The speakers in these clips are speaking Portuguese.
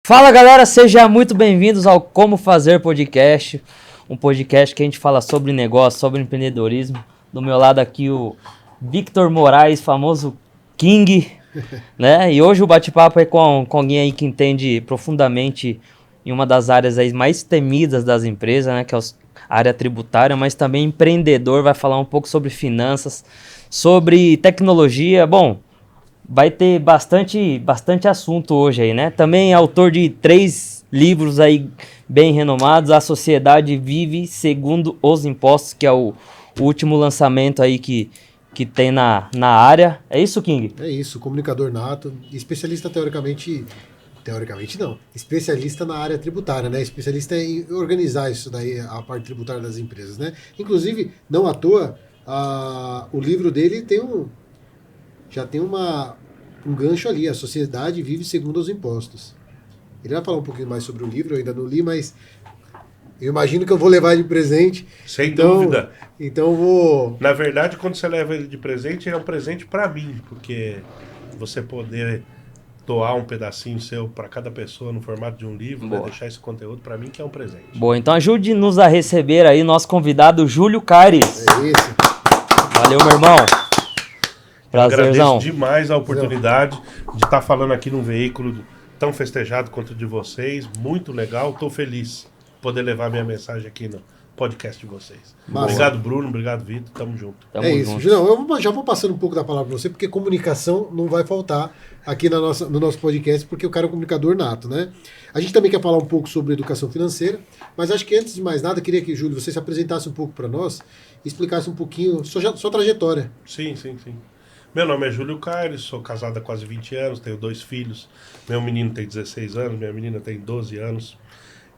Fala galera, sejam muito bem-vindos ao Como Fazer Podcast, um podcast que a gente fala sobre negócio, sobre empreendedorismo. Do meu lado aqui o Victor Moraes, famoso King, né? E hoje o bate-papo é com alguém aí que entende profundamente em uma das áreas aí mais temidas das empresas, né? Que é a área tributária, mas também empreendedor, vai falar um pouco sobre finanças, sobre tecnologia. Bom, vai ter bastante assunto hoje aí, né? Também é autor de 3 livros aí bem renomados. A Sociedade Vive Segundo os Impostos, que é o último lançamento aí que tem na área. É isso, King? É isso, comunicador nato, especialista teoricamente não, especialista na área tributária, né? Especialista em organizar isso daí, a parte tributária das empresas, né? Inclusive, não à toa, o livro dele já tem um gancho ali, A Sociedade Vive Segundo os Impostos. Ele vai falar um pouquinho mais sobre o livro, eu ainda não li, mas eu imagino que eu vou levar de presente. Sem dúvida. Então eu vou... Na verdade, quando você leva ele de presente, ele é um presente para mim, porque você poder doar um pedacinho seu para cada pessoa no formato de um livro, né, deixar esse conteúdo para mim que é um presente. Boa, então ajude-nos a receber aí nosso convidado Júlio Caires. É isso. Valeu, meu irmão. Prazerzão. Agradeço demais a oportunidade de estar falando aqui num veículo tão festejado quanto o de vocês. Muito legal, estou feliz de poder levar minha mensagem aqui no podcast de vocês. Massa. Obrigado, Bruno. Obrigado, Vitor. Tamo junto. Tamo isso, junto. Julião. Eu já vou passando um pouco da palavra para você, porque comunicação não vai faltar aqui no nosso podcast, porque o cara é um comunicador nato, né? A gente também quer falar um pouco sobre educação financeira, mas acho que antes de mais nada, queria que, Júlio, você se apresentasse um pouco para nós e explicasse um pouquinho sua trajetória. Sim. Meu nome é Júlio Caires, sou casado há quase 20 anos, tenho 2 filhos. Meu menino tem 16 anos, minha menina tem 12 anos.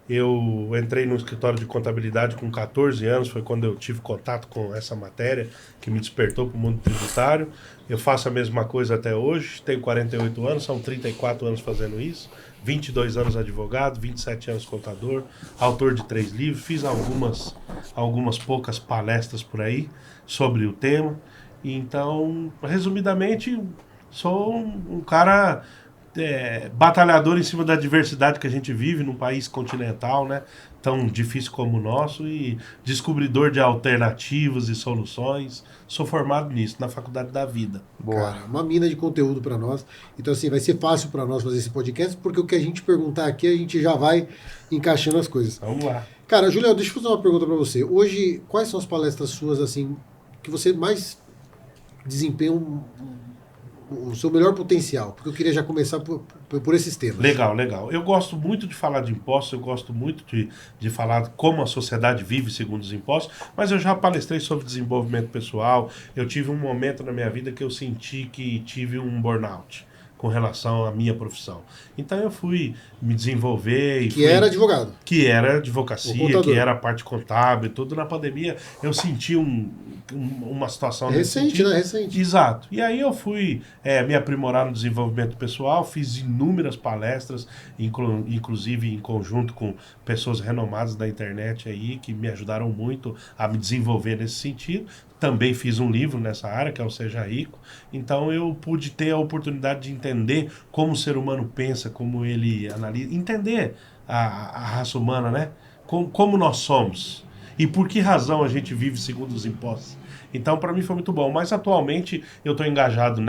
Eu entrei no escritório de contabilidade com 14 anos, foi quando eu tive contato com essa matéria que me despertou para o mundo tributário. Eu faço a mesma coisa até hoje, tenho 48 anos, são 34 anos fazendo isso. 22 anos advogado, 27 anos contador, autor de 3 livros, fiz algumas poucas palestras por aí sobre o tema. Então, resumidamente, sou um cara batalhador em cima da diversidade que a gente vive num país continental, né? Tão difícil como o nosso, e descobridor de alternativas e soluções. Sou formado nisso, na Faculdade da Vida. Boa. Cara, uma mina de conteúdo para nós. Então, assim, vai ser fácil para nós fazer esse podcast, porque o que a gente perguntar aqui, a gente já vai encaixando as coisas. Vamos lá. Cara, Julião, deixa eu fazer uma pergunta para você. Hoje, quais são as palestras suas, assim, que você mais desempenha o seu melhor potencial? Porque eu queria já começar por esses temas. Legal. Eu gosto muito de falar de impostos, eu gosto muito de falar como a sociedade vive segundo os impostos, mas eu já palestrei sobre desenvolvimento pessoal. Eu tive um momento na minha vida que eu senti que tive um burnout com relação à minha profissão. Então eu fui me desenvolver. Era advogado. Que era advocacia, que era a parte contábil, tudo. Na pandemia eu senti uma situação recente, né? Recente. Exato. E aí eu fui me aprimorar no desenvolvimento pessoal, fiz inúmeras palestras, inclusive em conjunto com pessoas renomadas da internet aí, que me ajudaram muito a me desenvolver nesse sentido. Também fiz um livro nessa área, que é o Seja Rico. Então eu pude ter a oportunidade de entender como o ser humano pensa, como ele analisa, entender a raça humana, né? Como nós somos e por que razão a gente vive segundo os impostos. Então, para mim foi muito bom. Mas, atualmente, eu estou engajado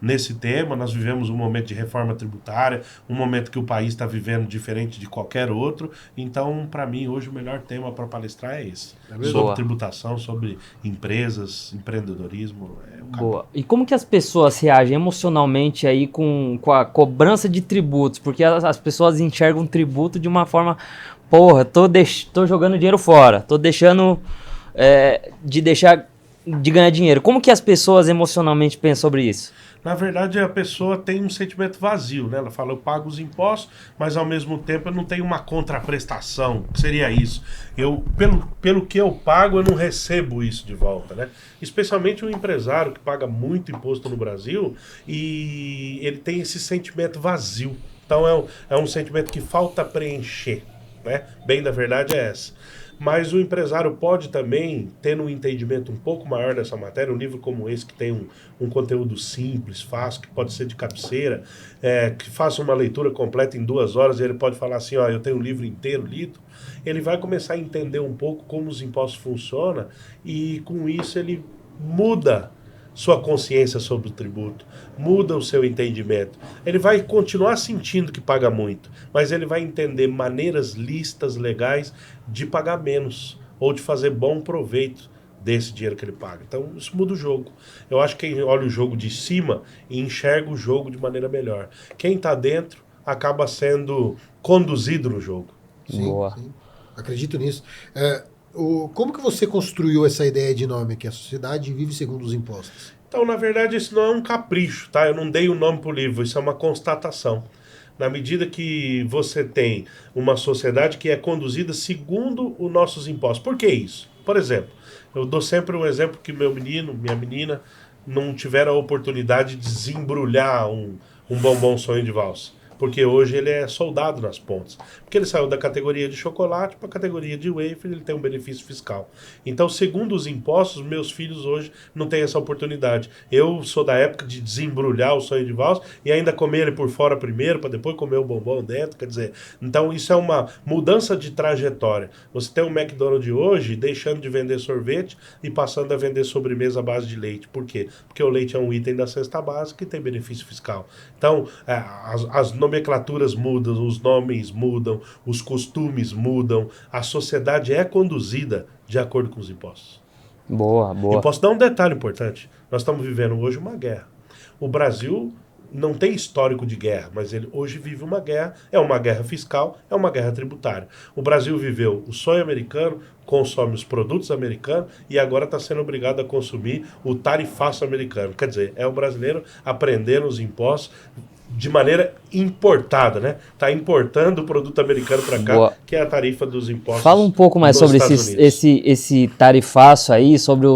nesse tema. Nós vivemos um momento de reforma tributária, um momento que o país está vivendo diferente de qualquer outro. Então, para mim, hoje, o melhor tema para palestrar é esse. Sobre tributação, sobre empresas, empreendedorismo. Boa. E como que as pessoas reagem emocionalmente aí com a cobrança de tributos? Porque as pessoas enxergam tributo de uma forma... Porra, tô jogando dinheiro fora. Tô deixando de ganhar dinheiro. Como que as pessoas emocionalmente pensam sobre isso? Na verdade, a pessoa tem um sentimento vazio, né? Ela fala, eu pago os impostos, mas ao mesmo tempo eu não tenho uma contraprestação. O que seria isso? Pelo que eu pago, eu não recebo isso de volta, né? Especialmente um empresário que paga muito imposto no Brasil e ele tem esse sentimento vazio. Então é um sentimento que falta preencher, né? Bem da verdade é essa. Mas o empresário pode também, tendo um entendimento um pouco maior dessa matéria, um livro como esse, que tem um conteúdo simples, fácil, que pode ser de cabeceira, que faça uma leitura completa em 2 horas, e ele pode falar assim, ó, eu tenho um livro inteiro lido, ele vai começar a entender um pouco como os impostos funcionam, e com isso ele muda sua consciência sobre o tributo, muda o seu entendimento. Ele vai continuar sentindo que paga muito, mas ele vai entender maneiras lícitas, legais, de pagar menos, ou de fazer bom proveito desse dinheiro que ele paga. Então, isso muda o jogo. Eu acho que quem olha o jogo de cima enxerga o jogo de maneira melhor. Quem está dentro acaba sendo conduzido no jogo. Sim, Boa. sim. Acredito nisso. Como que você construiu essa ideia de nome aqui? A sociedade vive segundo os impostos. Então, na verdade, isso não é um capricho, tá? Eu não dei o nome pro livro, isso é uma constatação. Na medida que você tem uma sociedade que é conduzida segundo os nossos impostos. Por que isso? Por exemplo, eu dou sempre um exemplo que meu menino, minha menina, não tiveram a oportunidade de desembrulhar um bombom sonho de valsa. Porque hoje ele é soldado nas pontas. Porque ele saiu da categoria de chocolate para a categoria de wafer, ele tem um benefício fiscal. Então, segundo os impostos, meus filhos hoje não têm essa oportunidade. Eu sou da época de desembrulhar o sonho de valsa e ainda comer ele por fora primeiro, para depois comer o bombom dentro. Quer dizer, então isso é uma mudança de trajetória. Você tem um McDonald's de hoje deixando de vender sorvete e passando a vender sobremesa à base de leite. Por quê? Porque o leite é um item da cesta básica e tem benefício fiscal. Então, as nomenclaturas mudam, os nomes mudam, os costumes mudam, a sociedade é conduzida de acordo com os impostos. Boa, boa. Eu posso dar um detalhe importante. Nós estamos vivendo hoje uma guerra. O Brasil não tem histórico de guerra, mas ele hoje vive uma guerra, é uma guerra fiscal, é uma guerra tributária. O Brasil viveu o sonho americano, consome os produtos americanos e agora está sendo obrigado a consumir o tarifaço americano. Quer dizer, é o brasileiro aprendendo os impostos de maneira importada, né? Está importando o produto americano para cá, Boa. que é a tarifa dos impostos. Fala um pouco mais nos sobre Estados Unidos. esse tarifaço aí, sobre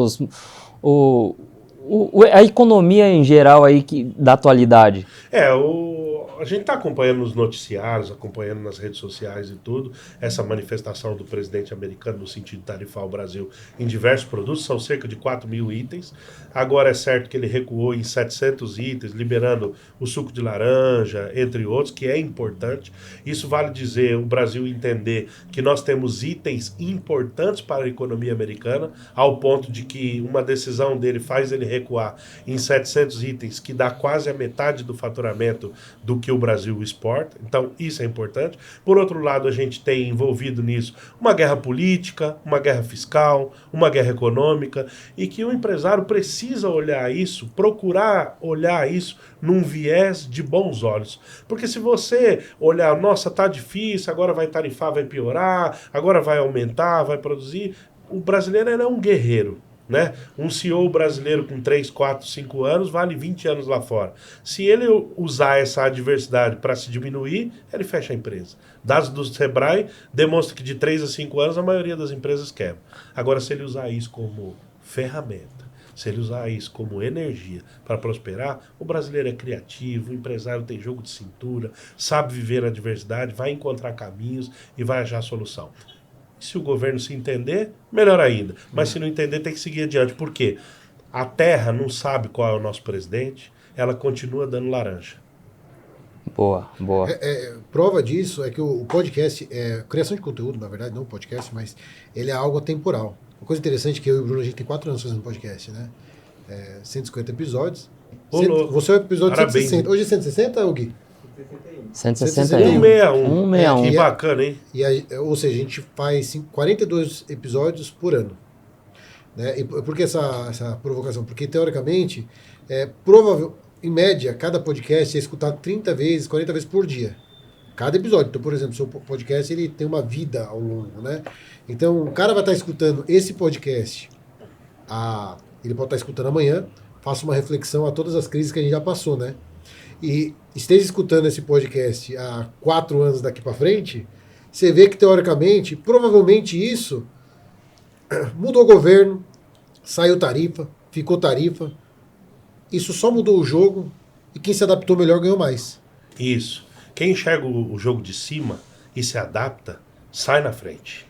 a economia em geral aí da atualidade. A gente está acompanhando nos noticiários, acompanhando nas redes sociais e tudo, essa manifestação do presidente americano no sentido de tarifar o Brasil em diversos produtos, são cerca de 4 mil itens. Agora é certo que ele recuou em 700 itens, liberando o suco de laranja, entre outros, que é importante. Isso vale dizer, o Brasil entender que nós temos itens importantes para a economia americana, ao ponto de que uma decisão dele faz ele recuar em 700 itens, que dá quase a metade do faturamento do que o Brasil exporta. Então, isso é importante. Por outro lado, a gente tem envolvido nisso uma guerra política, uma guerra fiscal, uma guerra econômica, e que o empresário precisa olhar isso, procurar olhar isso num viés de bons olhos. Porque se você olhar, nossa, tá difícil, agora vai tarifar, vai piorar, agora vai aumentar, vai produzir, o brasileiro é um guerreiro. Né? Um CEO brasileiro com 3, 4, 5 anos vale 20 anos lá fora. Se ele usar essa adversidade para se diminuir, ele fecha a empresa. Dados do Sebrae demonstram que de 3 a 5 anos a maioria das empresas quebra. Agora, se ele usar isso como ferramenta, se ele usar isso como energia para prosperar, o brasileiro é criativo, o empresário tem jogo de cintura, sabe viver na adversidade, vai encontrar caminhos e vai achar a solução. Se o governo se entender, melhor ainda. Mas se não entender, tem que seguir adiante. Por quê? A terra não sabe qual é o nosso presidente, ela continua dando laranja. Boa, boa. Prova disso é que o podcast, criação de conteúdo, na verdade, não podcast, mas ele é algo atemporal. Uma coisa interessante é que eu e o Bruno, a gente tem 4 anos fazendo podcast, né? 150 episódios. Você é o episódio Parabéns, 160. Hoje é 160, Gui? 161. 161. 161. Que bacana, hein? Ou seja, a gente faz 42 episódios por ano. Né? E por que essa provocação? Porque, teoricamente, provável, em média, cada podcast é escutado 30 vezes, 40 vezes por dia. Cada episódio. Então, por exemplo, o seu podcast ele tem uma vida ao longo. Né? Então, o cara vai estar escutando esse podcast, ele pode estar escutando amanhã, faça uma reflexão a todas as crises que a gente já passou, né? E esteja escutando esse podcast há 4 anos daqui para frente, você vê que, teoricamente, provavelmente isso mudou o governo, saiu tarifa, ficou tarifa, isso só mudou o jogo e quem se adaptou melhor ganhou mais. Isso. Quem enxerga o jogo de cima e se adapta, sai na frente.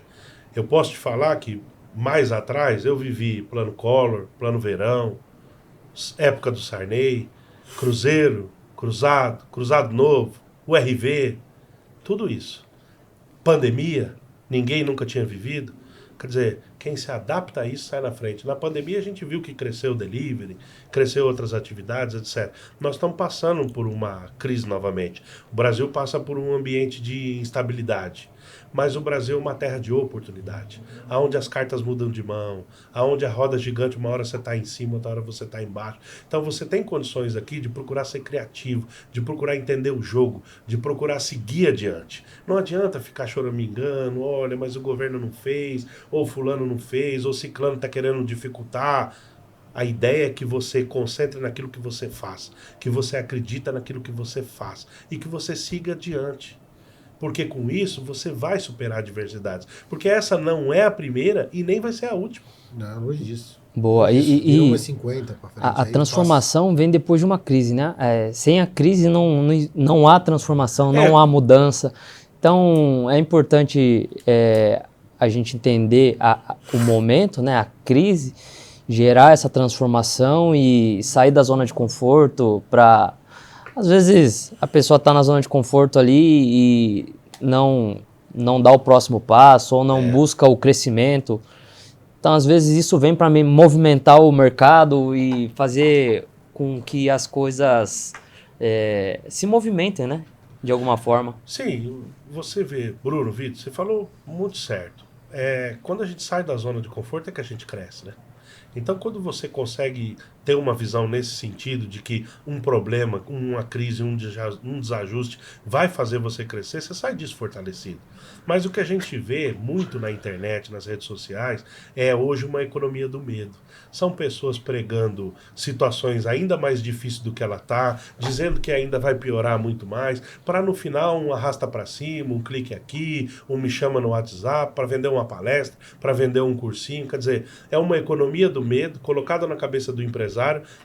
Eu posso te falar que mais atrás eu vivi Plano Collor, Plano Verão, época do Sarney, Cruzeiro, Cruzado, Cruzado Novo, URV, tudo isso. Pandemia, ninguém nunca tinha vivido. Quer dizer, quem se adapta a isso sai na frente. Na pandemia a gente viu que cresceu o delivery, cresceu outras atividades, etc. Nós estamos passando por uma crise novamente. O Brasil passa por um ambiente de instabilidade. Mas o Brasil é uma terra de oportunidade, aonde as cartas mudam de mão, aonde a roda gigante, uma hora você está em cima, outra hora você está embaixo. Então você tem condições aqui de procurar ser criativo, de procurar entender o jogo, de procurar seguir adiante. Não adianta ficar choramingando, olha, mas o governo não fez, ou fulano não fez, ou ciclano está querendo dificultar. A ideia é que você concentre naquilo que você faz, que você acredita naquilo que você faz e que você siga adiante. Porque com isso você vai superar adversidades. Porque essa não é a primeira e nem vai ser a última. Não, longe disso. Boa. E 1,50 para frente. A transformação vem depois de uma crise, né? Sem a crise não há transformação, não há mudança. Então é importante a gente entender o momento, né? A crise, gerar essa transformação e sair da zona de conforto para... Às vezes a pessoa está na zona de conforto ali e não dá o próximo passo ou não busca o crescimento. Então, às vezes, isso vem para movimentar o mercado e fazer com que as coisas se movimentem, né? De alguma forma. Sim, você vê, Bruno, Vitor, você falou muito certo. Quando a gente sai da zona de conforto é que a gente cresce, né? Então, quando você consegue ter uma visão nesse sentido de que um problema, uma crise, um desajuste vai fazer você crescer, você sai disso fortalecido. Mas o que a gente vê muito na internet, nas redes sociais, é hoje uma economia do medo. São pessoas pregando situações ainda mais difíceis do que ela está, dizendo que ainda vai piorar muito mais, para no final um arrasta para cima, um clique aqui, um me chama no WhatsApp para vender uma palestra, para vender um cursinho. Quer dizer, é uma economia do medo colocada na cabeça do empresário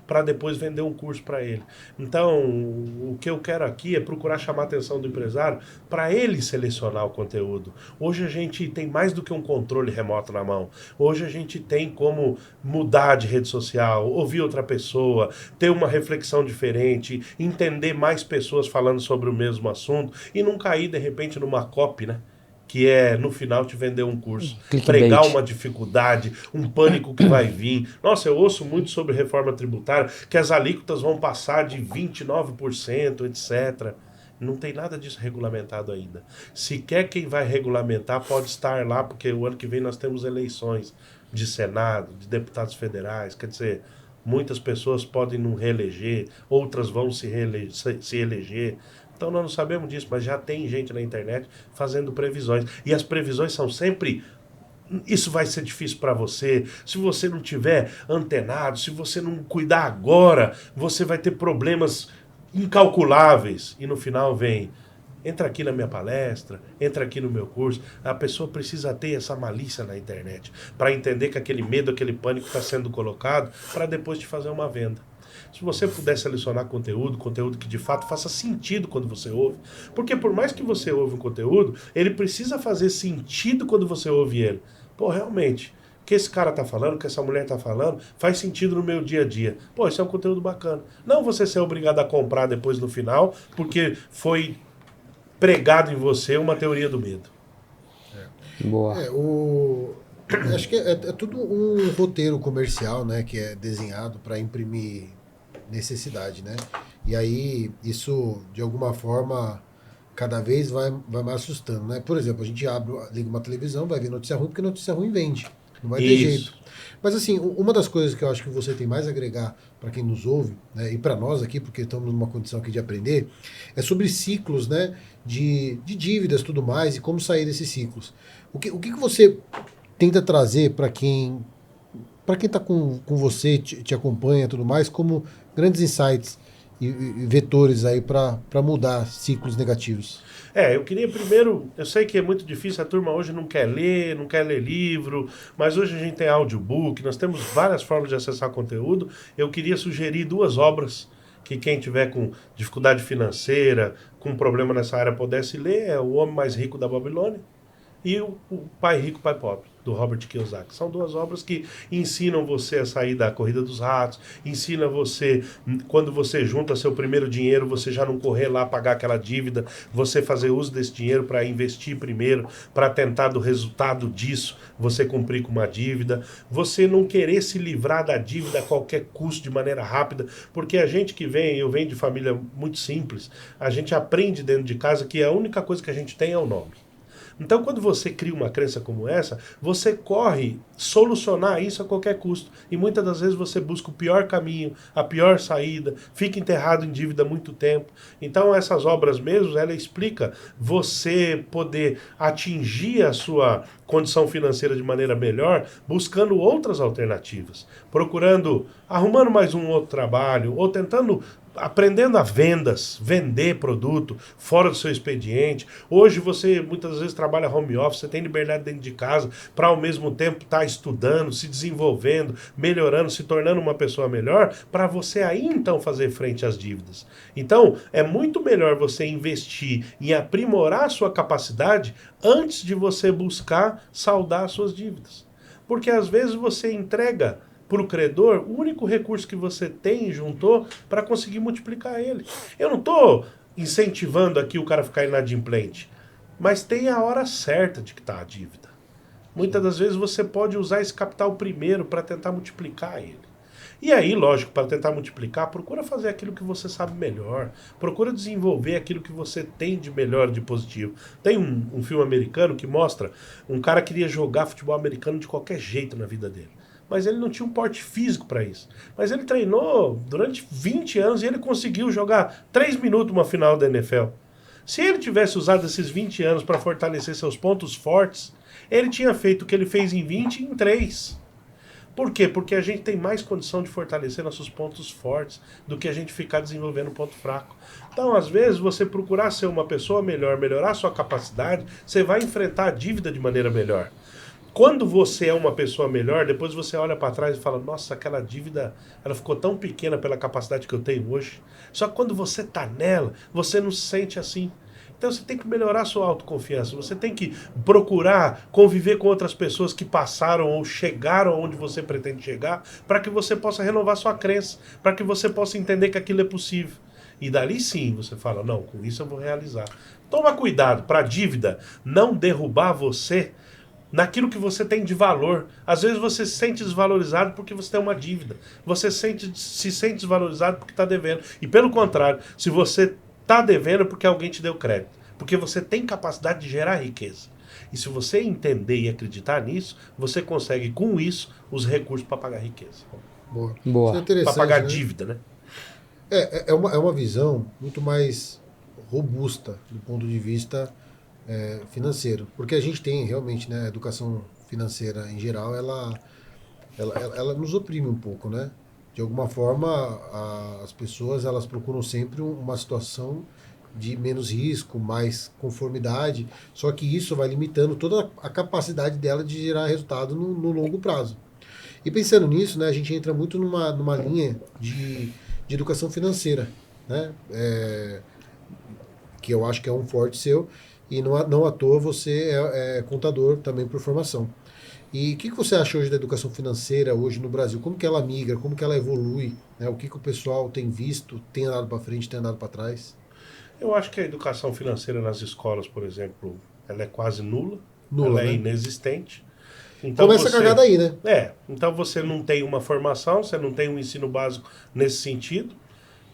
para depois vender um curso para ele. Então, o que eu quero aqui é procurar chamar a atenção do empresário para ele selecionar o conteúdo. Hoje a gente tem mais do que um controle remoto na mão. Hoje a gente tem como mudar de rede social, ouvir outra pessoa, ter uma reflexão diferente, entender mais pessoas falando sobre o mesmo assunto e não cair, de repente, numa copy, né? Que no final, te vender um curso. Pregar uma dificuldade, um pânico que vai vir. Nossa, eu ouço muito sobre reforma tributária, que as alíquotas vão passar de 29%, etc. Não tem nada disso regulamentado ainda. Sequer quem vai regulamentar pode estar lá, porque o ano que vem nós temos eleições de Senado, de deputados federais. Quer dizer, muitas pessoas podem não reeleger, outras vão se eleger. Então nós não sabemos disso, mas já tem gente na internet fazendo previsões. E as previsões são sempre... Isso vai ser difícil para você. Se você não tiver antenado, se você não cuidar agora, você vai ter problemas incalculáveis. E no final vem... Entra aqui na minha palestra, entra aqui no meu curso. A pessoa precisa ter essa malícia na internet para entender que aquele medo, aquele pânico está sendo colocado para depois te fazer uma venda. Se você puder selecionar conteúdo que de fato faça sentido quando você ouve. Porque por mais que você ouve um conteúdo, ele precisa fazer sentido quando você ouve ele. Pô, realmente, o que esse cara tá falando, o que essa mulher tá falando, faz sentido no meu dia a dia. Pô, isso é um conteúdo bacana. Não você ser obrigado a comprar depois no final, porque foi pregado em você uma teoria do medo. Boa. Acho que é tudo um roteiro comercial, né, que é desenhado para imprimir necessidade, né? E aí isso de alguma forma cada vez vai me assustando, né? Por exemplo, a gente liga uma televisão, vai ver notícia ruim porque notícia ruim vende, não vai ter jeito. Mas assim, uma das coisas que eu acho que você tem mais a agregar para quem nos ouve, né, e para nós aqui, porque estamos numa condição aqui de aprender, é sobre ciclos, né, de dívidas, tudo mais, e como sair desses ciclos. O que você tenta trazer para quem está com você, te acompanha e tudo mais, como grandes insights e vetores aí para mudar ciclos negativos? Eu queria primeiro, eu sei que é muito difícil, a turma hoje não quer ler livro, mas hoje a gente tem audiobook, nós temos várias formas de acessar conteúdo. Eu queria sugerir 2 obras que quem tiver com dificuldade financeira, com problema nessa área pudesse ler, é O Homem Mais Rico da Babilônia e o Pai Rico, Pai Pobre, do Robert Kiyosaki. São duas obras que ensinam você a sair da corrida dos ratos, ensina você, quando você junta seu primeiro dinheiro, você já não correr lá pagar aquela dívida, você fazer uso desse dinheiro para investir primeiro, para tentar do resultado disso, você cumprir com uma dívida, você não querer se livrar da dívida a qualquer custo, de maneira rápida, porque a gente que vem, eu venho de família muito simples, a gente aprende dentro de casa que a única coisa que a gente tem é o nome. Então, quando você cria uma crença como essa, você corre solucionar isso a qualquer custo. E muitas das vezes você busca o pior caminho, a pior saída, fica enterrado em dívida há muito tempo. Então, essas obras mesmo, ela explica você poder atingir a sua condição financeira de maneira melhor, buscando outras alternativas, procurando, arrumando mais um outro trabalho, ou tentando aprendendo a vendas, vender produto fora do seu expediente. Hoje você muitas vezes trabalha home office, você tem liberdade dentro de casa para ao mesmo tempo estar estudando, se desenvolvendo, melhorando, se tornando uma pessoa melhor, para você aí então fazer frente às dívidas. Então é muito melhor você investir em aprimorar a sua capacidade antes de você buscar saldar as suas dívidas. Porque às vezes você entrega para o credor o único recurso que você tem e juntou para conseguir multiplicar ele. Eu não estou incentivando aqui o cara a ficar inadimplente, mas tem a hora certa de quitar a dívida. Muitas das vezes você pode usar esse capital primeiro para tentar multiplicar ele. E aí, lógico, para tentar multiplicar, procura fazer aquilo que você sabe melhor. Procura desenvolver aquilo que você tem de melhor, de positivo. Tem um filme americano que mostra um cara que queria jogar futebol americano de qualquer jeito na vida dele. Mas ele não tinha um porte físico para isso. Mas ele treinou durante 20 anos e ele conseguiu jogar 3 minutos uma final da NFL. Se ele tivesse usado esses 20 anos para fortalecer seus pontos fortes, ele tinha feito o que ele fez em 20 em 3. Por quê? Porque a gente tem mais condição de fortalecer nossos pontos fortes do que a gente ficar desenvolvendo ponto fraco. Então, às vezes, você procurar ser uma pessoa melhor, melhorar a sua capacidade, você vai enfrentar a dívida de maneira melhor. Quando você é uma pessoa melhor, depois você olha para trás e fala, nossa, aquela dívida ela ficou tão pequena pela capacidade que eu tenho hoje. Só que quando você está nela, você não se sente assim. Então você tem que melhorar a sua autoconfiança, você tem que procurar conviver com outras pessoas que passaram ou chegaram onde você pretende chegar, para que você possa renovar sua crença, para que você possa entender que aquilo é possível. E dali sim você fala, não, com isso eu vou realizar. Toma cuidado para a dívida não derrubar você naquilo que você tem de valor. Às vezes você se sente desvalorizado porque você tem uma dívida. Você se sente desvalorizado porque está devendo. E pelo contrário, se você está devendo é porque alguém te deu crédito. Porque você tem capacidade de gerar riqueza. E se você entender e acreditar nisso, você consegue com isso os recursos para pagar riqueza. Boa. Boa. Isso é interessante, para pagar né? dívida, né? É uma visão muito mais robusta do ponto de vista financeiro. Porque a gente tem realmente, né, a educação financeira em geral, ela nos oprime um pouco, né? De alguma forma, as pessoas elas procuram sempre uma situação de menos risco, mais conformidade, só que isso vai limitando toda a capacidade dela de gerar resultado no longo prazo. E pensando nisso, né, a gente entra muito numa linha de educação financeira, né? Que eu acho que é um forte seu, e não à toa você é contador também por formação. E o que você acha hoje da educação financeira hoje no Brasil? Como que ela migra? Como que ela evolui? Né? O que o pessoal tem visto? Tem andado para frente, tem andado para trás? Eu acho que a educação financeira nas escolas, por exemplo, ela é quase nula. Nula, ela é né? inexistente. Então Começa a cagada aí, né? Então você não tem uma formação, você não tem um ensino básico nesse sentido.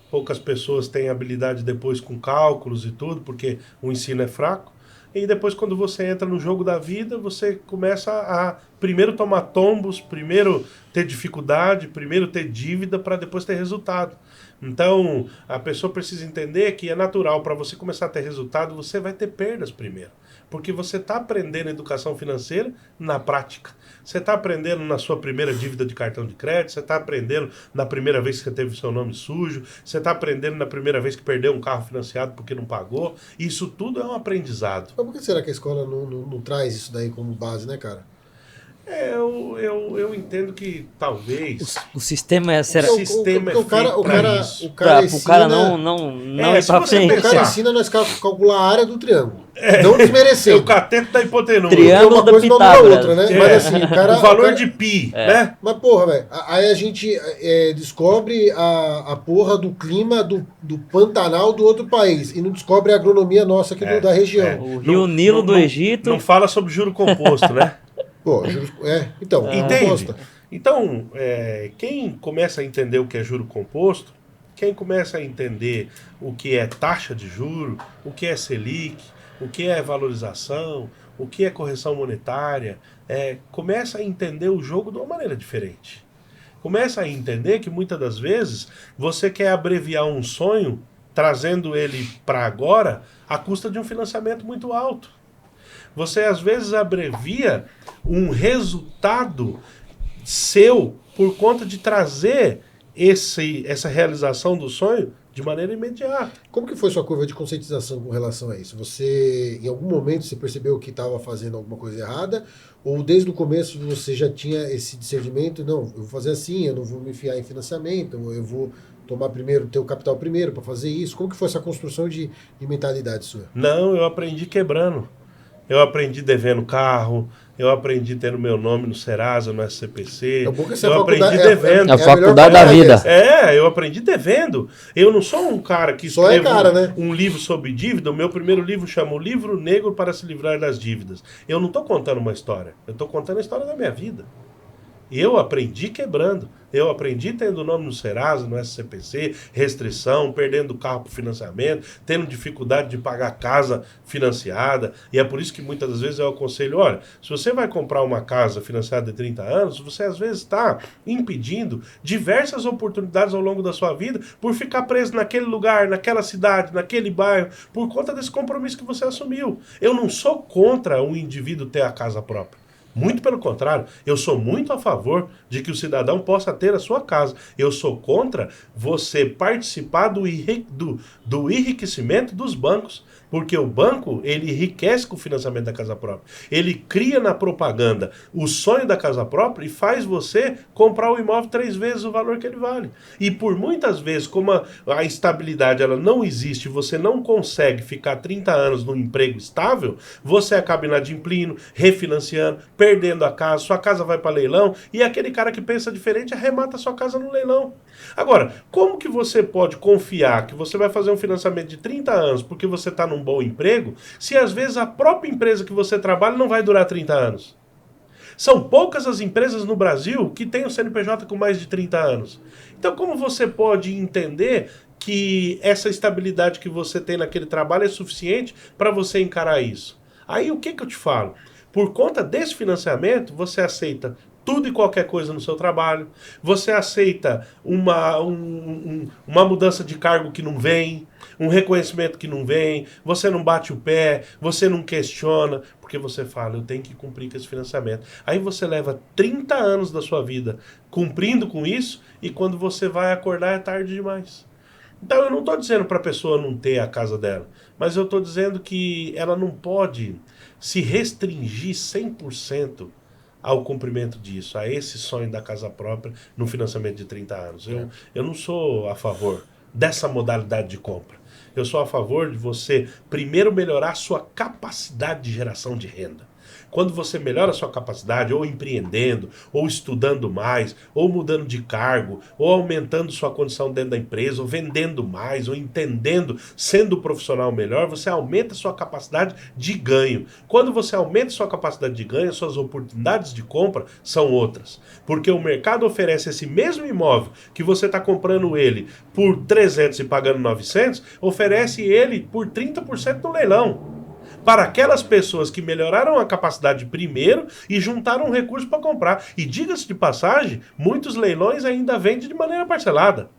Poucas pessoas têm habilidade depois com cálculos e tudo, porque o ensino é fraco. E depois, quando você entra no jogo da vida, você começa a primeiro tomar tombos, primeiro ter dificuldade, primeiro ter dívida, para depois ter resultado. Então, a pessoa precisa entender que é natural, para você começar a ter resultado, você vai ter perdas primeiro. Porque você está aprendendo educação financeira na prática. Você está aprendendo na sua primeira dívida de cartão de crédito, você está aprendendo na primeira vez que você teve o seu nome sujo, você está aprendendo na primeira vez que perdeu um carro financiado porque não pagou. Isso tudo é um aprendizado. Mas por que será que a escola não traz isso daí como base, né, cara? Eu entendo que talvez... O sistema é... Será... O sistema é o cara, feito o pra cara, isso. o cara Pro cara ensina- não ir se pra você frente. O cara pensar- ensina nós calcular a área do triângulo. Não desmerecendo. O cateto da hipotenusa. Triângulo. Porque uma coisa não anula a Pitágoras. outra, né? É. Mas assim, o cara... O valor cara- de pi, né? Mas porra, velho, aí a gente descobre a porra do clima do Pantanal do outro país e não descobre a agronomia nossa aqui da região. O Rio Nilo do Egito. Não fala sobre juro composto, né? Pô, então, Entende? composta. Então, quem começa a entender o que é juro composto, quem começa a entender o que é taxa de juro, o que é Selic, o que é valorização, o que é correção monetária, começa a entender o jogo de uma maneira diferente. Começa a entender que muitas das vezes você quer abreviar um sonho, trazendo ele para agora, à custa de um financiamento muito alto. Você às vezes abrevia um resultado seu por conta de trazer essa realização do sonho de maneira imediata. Como que foi sua curva de conscientização com relação a isso? Você, em algum momento, você percebeu que estava fazendo alguma coisa errada? Ou desde o começo você já tinha esse discernimento? Não, eu vou fazer assim, eu não vou me enfiar em financiamento, eu vou tomar primeiro, ter o capital primeiro para fazer isso. Como que foi essa construção de mentalidade sua? Não, eu aprendi quebrando. Eu aprendi devendo carro, eu aprendi tendo meu nome no Serasa, no SCPC, É bom que essa eu aprendi faculdade devendo. A faculdade da vida. Eu aprendi devendo. Eu não sou um cara que Só é escreve cara, né? um livro sobre dívida. O meu primeiro livro chama O Livro Negro para se Livrar das Dívidas. Eu não estou contando uma história, eu estou contando a história da minha vida. Eu aprendi quebrando. Eu aprendi tendo o nome no Serasa, no SCPC, restrição, perdendo o carro para financiamento, tendo dificuldade de pagar casa financiada. E é por isso que muitas das vezes eu aconselho, olha, se você vai comprar uma casa financiada de 30 anos, você às vezes está impedindo diversas oportunidades ao longo da sua vida por ficar preso naquele lugar, naquela cidade, naquele bairro, por conta desse compromisso que você assumiu. Eu não sou contra o indivíduo ter a casa própria. Muito pelo contrário, eu sou muito a favor de que o cidadão possa ter a sua casa. Eu sou contra você participar do enriquecimento dos bancos, porque o banco, ele enriquece com o financiamento da casa própria. Ele cria na propaganda o sonho da casa própria e faz você comprar o imóvel 3 vezes o valor que ele vale. E por muitas vezes, como a estabilidade ela não existe, você não consegue ficar 30 anos num emprego estável, você acaba inadimplindo, refinanciando, perdendo a casa, sua casa vai para leilão e aquele cara que pensa diferente arremata a sua casa no leilão. Agora, como que você pode confiar que você vai fazer um financiamento de 30 anos porque você está num bom emprego, se às vezes a própria empresa que você trabalha não vai durar 30 anos? São poucas as empresas no Brasil que têm o CNPJ com mais de 30 anos. Então, como você pode entender que essa estabilidade que você tem naquele trabalho é suficiente para você encarar isso? Aí, o que eu te falo? Por conta desse financiamento, você aceita tudo e qualquer coisa no seu trabalho, você aceita uma mudança de cargo que não vem, um reconhecimento que não vem, você não bate o pé, você não questiona, porque você fala, eu tenho que cumprir com esse financiamento. Aí você leva 30 anos da sua vida cumprindo com isso, e quando você vai acordar é tarde demais. Então eu não estou dizendo para a pessoa não ter a casa dela, mas eu estou dizendo que ela não pode se restringir 100% ao cumprimento disso, a esse sonho da casa própria no financiamento de 30 anos. Eu não sou a favor dessa modalidade de compra. Eu sou a favor de você primeiro melhorar a sua capacidade de geração de renda. Quando você melhora a sua capacidade, ou empreendendo, ou estudando mais, ou mudando de cargo, ou aumentando sua condição dentro da empresa, ou vendendo mais, ou entendendo, sendo um profissional melhor, você aumenta a sua capacidade de ganho. Quando você aumenta a sua capacidade de ganho, suas oportunidades de compra são outras. Porque o mercado oferece esse mesmo imóvel, que você está comprando ele por 300 e pagando 900, oferece ele por 30% no leilão. Para aquelas pessoas que melhoraram a capacidade primeiro e juntaram recurso para comprar. E diga-se de passagem, muitos leilões ainda vendem de maneira parcelada.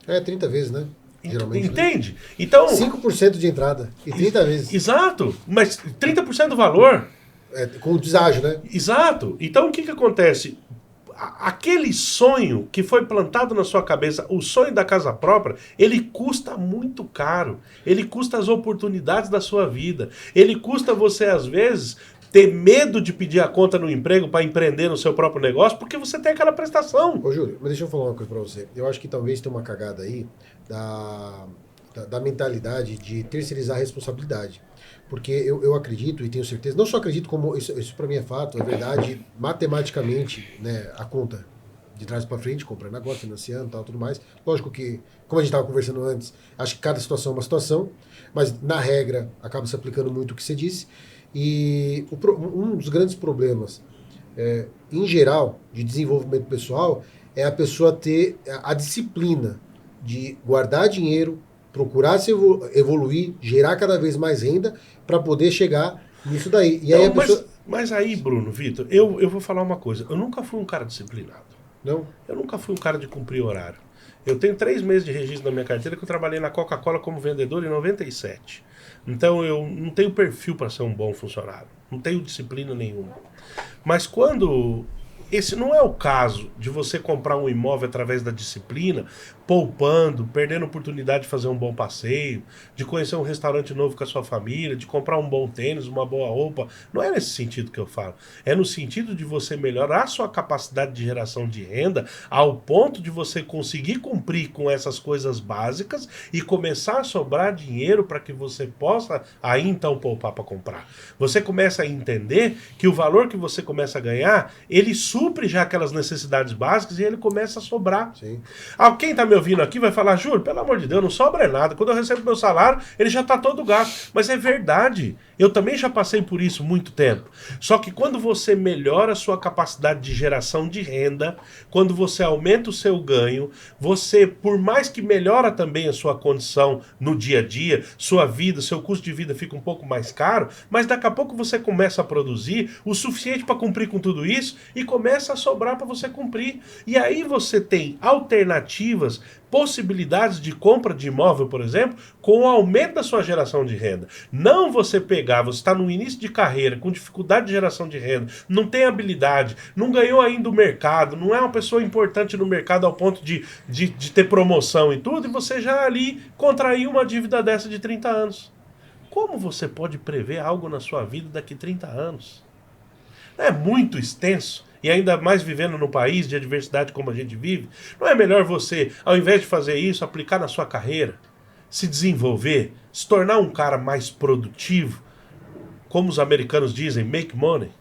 30 vezes, né? Geralmente, entende? Né? Então, 5% de entrada e 30 vezes. Exato, mas 30% do valor. Com deságio, né? Exato. Então o que acontece? Aquele sonho que foi plantado na sua cabeça, o sonho da casa própria, ele custa muito caro. Ele custa as oportunidades da sua vida. Ele custa você, às vezes, ter medo de pedir a conta no emprego para empreender no seu próprio negócio, porque você tem aquela prestação. Ô, Júlio, mas deixa eu falar uma coisa para você. Eu acho que talvez tenha uma cagada aí da mentalidade de terceirizar a responsabilidade. Porque eu acredito e tenho certeza, não só acredito, como isso para mim é fato, é verdade, matematicamente, né, a conta de trás para frente, comprando agora, financiando, tal, tudo mais. Lógico que, como a gente estava conversando antes, acho que cada situação é uma situação, mas na regra acaba se aplicando muito o que você disse. E um dos grandes problemas, em geral, de desenvolvimento pessoal, é a pessoa ter a disciplina de guardar dinheiro, procurar se evoluir, gerar cada vez mais renda para poder chegar nisso daí. E aí Não, a pessoa... mas aí, Bruno, Vitor, eu vou falar uma coisa. Eu nunca fui um cara disciplinado. Não? Eu nunca fui um cara de cumprir horário. Eu tenho 3 meses de registro na minha carteira que eu trabalhei na Coca-Cola como vendedor em 97. Então eu não tenho perfil para ser um bom funcionário. Não tenho disciplina nenhuma. Mas quando... Esse não é o caso de você comprar um imóvel através da disciplina, poupando, perdendo a oportunidade de fazer um bom passeio, de conhecer um restaurante novo com a sua família, de comprar um bom tênis, uma boa roupa. Não é nesse sentido que eu falo. É no sentido de você melhorar a sua capacidade de geração de renda ao ponto de você conseguir cumprir com essas coisas básicas e começar a sobrar dinheiro para que você possa aí então poupar para comprar. Você começa a entender que o valor que você começa a ganhar, ele supre já aquelas necessidades básicas e ele começa a sobrar. Sim. Quem está me ouvindo aqui vai falar, Júlio, pelo amor de Deus, não sobra nada. Quando eu recebo meu salário, ele já está todo gasto. Mas é verdade. Eu também já passei por isso muito tempo. Só que quando você melhora a sua capacidade de geração de renda, quando você aumenta o seu ganho, você, por mais que melhora também a sua condição no dia a dia, sua vida, seu custo de vida fica um pouco mais caro, mas daqui a pouco você começa a produzir o suficiente para cumprir com tudo isso e começa a sobrar para você cumprir. E aí você tem alternativas, possibilidades de compra de imóvel, por exemplo, com o aumento da sua geração de renda. Não você pegar, você está no início de carreira, com dificuldade de geração de renda, não tem habilidade, não ganhou ainda o mercado, não é uma pessoa importante no mercado ao ponto de ter promoção e tudo, e você já ali contraiu uma dívida dessa de 30 anos. Como você pode prever algo na sua vida daqui a 30 anos? É muito extenso. E ainda mais vivendo num país de adversidade como a gente vive, não é melhor você, ao invés de fazer isso, aplicar na sua carreira, se desenvolver, se tornar um cara mais produtivo, como os americanos dizem, make money,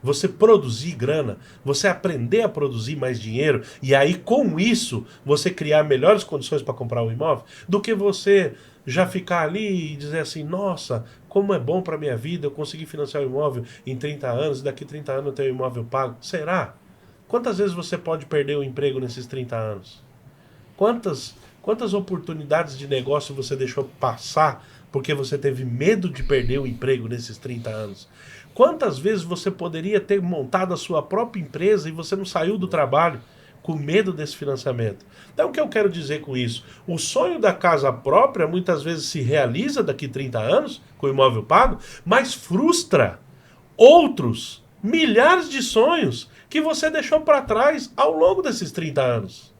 você produzir grana, você aprender a produzir mais dinheiro, e aí com isso você criar melhores condições para comprar um imóvel, do que você já ficar ali e dizer assim, nossa, como é bom para minha vida, eu consegui financiar o imóvel em 30 anos, e daqui a 30 anos eu tenho o imóvel pago. Será? Quantas vezes você pode perder o emprego nesses 30 anos? Quantas oportunidades de negócio você deixou passar porque você teve medo de perder o emprego nesses 30 anos? Quantas vezes você poderia ter montado a sua própria empresa e você não saiu do trabalho com medo desse financiamento? Então o que eu quero dizer com isso? O sonho da casa própria muitas vezes se realiza daqui a 30 anos, com o imóvel pago, mas frustra outros milhares de sonhos que você deixou para trás ao longo desses 30 anos.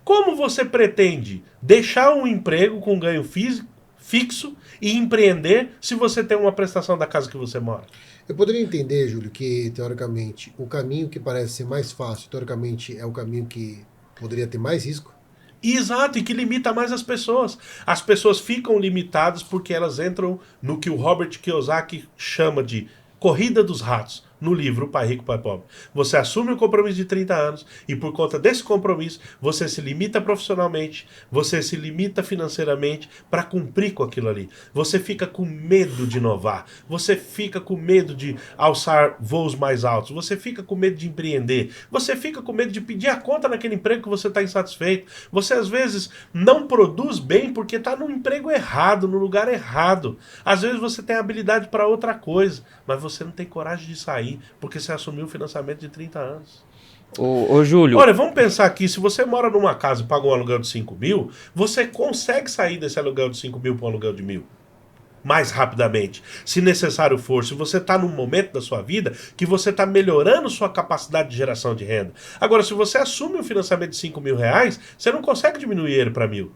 Como você pretende deixar um emprego com ganho fixo e empreender se você tem uma prestação da casa que você mora? Eu poderia entender, Júlio, que teoricamente o caminho que parece ser mais fácil, teoricamente é o caminho que poderia ter mais risco? Exato, e que limita mais as pessoas. As pessoas ficam limitadas porque elas entram no que o Robert Kiyosaki chama de corrida dos ratos, no livro O Pai Rico, Pai Pobre. Você assume um compromisso de 30 anos e por conta desse compromisso você se limita profissionalmente, você se limita financeiramente para cumprir com aquilo ali. Você fica com medo de inovar, você fica com medo de alçar voos mais altos, você fica com medo de empreender, você fica com medo de pedir a conta naquele emprego que você está insatisfeito. Você às vezes não produz bem porque está no emprego errado, no lugar errado. Às vezes você tem habilidade para outra coisa, mas você não tem coragem de sair porque você assumiu um financiamento de 30 anos. Ô Júlio... Olha, vamos pensar aqui, se você mora numa casa e paga um aluguel de 5 mil, você consegue sair desse aluguel de 5 mil para um aluguel de 1.000. Mais rapidamente, se necessário for, se você está num momento da sua vida que você está melhorando sua capacidade de geração de renda. Agora, se você assume um financiamento de 5 mil reais, você não consegue diminuir ele para 1.000.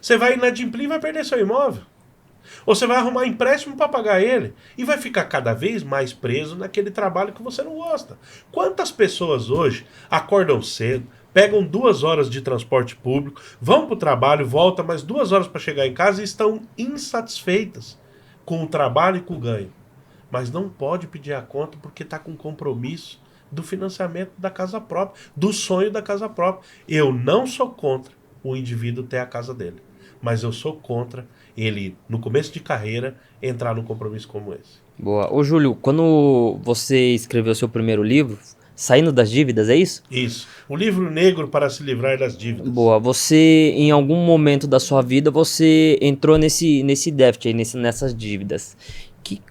Você vai inadimplir e vai perder seu imóvel. Ou você vai arrumar empréstimo para pagar ele e vai ficar cada vez mais preso naquele trabalho que você não gosta. Quantas pessoas hoje acordam cedo, pegam 2 horas de transporte público, vão para o trabalho, voltam mais 2 horas para chegar em casa e estão insatisfeitas com o trabalho e com o ganho. Mas não pode pedir a conta porque está com compromisso do financiamento da casa própria, do sonho da casa própria. Eu não sou contra o indivíduo ter a casa dele, mas eu sou contra ele, no começo de carreira, entrar num compromisso como esse. Boa. Ô, Júlio, quando você escreveu seu primeiro livro, Saindo das Dívidas, é isso? Isso. O livro negro para se livrar das dívidas. Boa. Você, em algum momento da sua vida, você entrou nesse déficit, aí, nessas dívidas.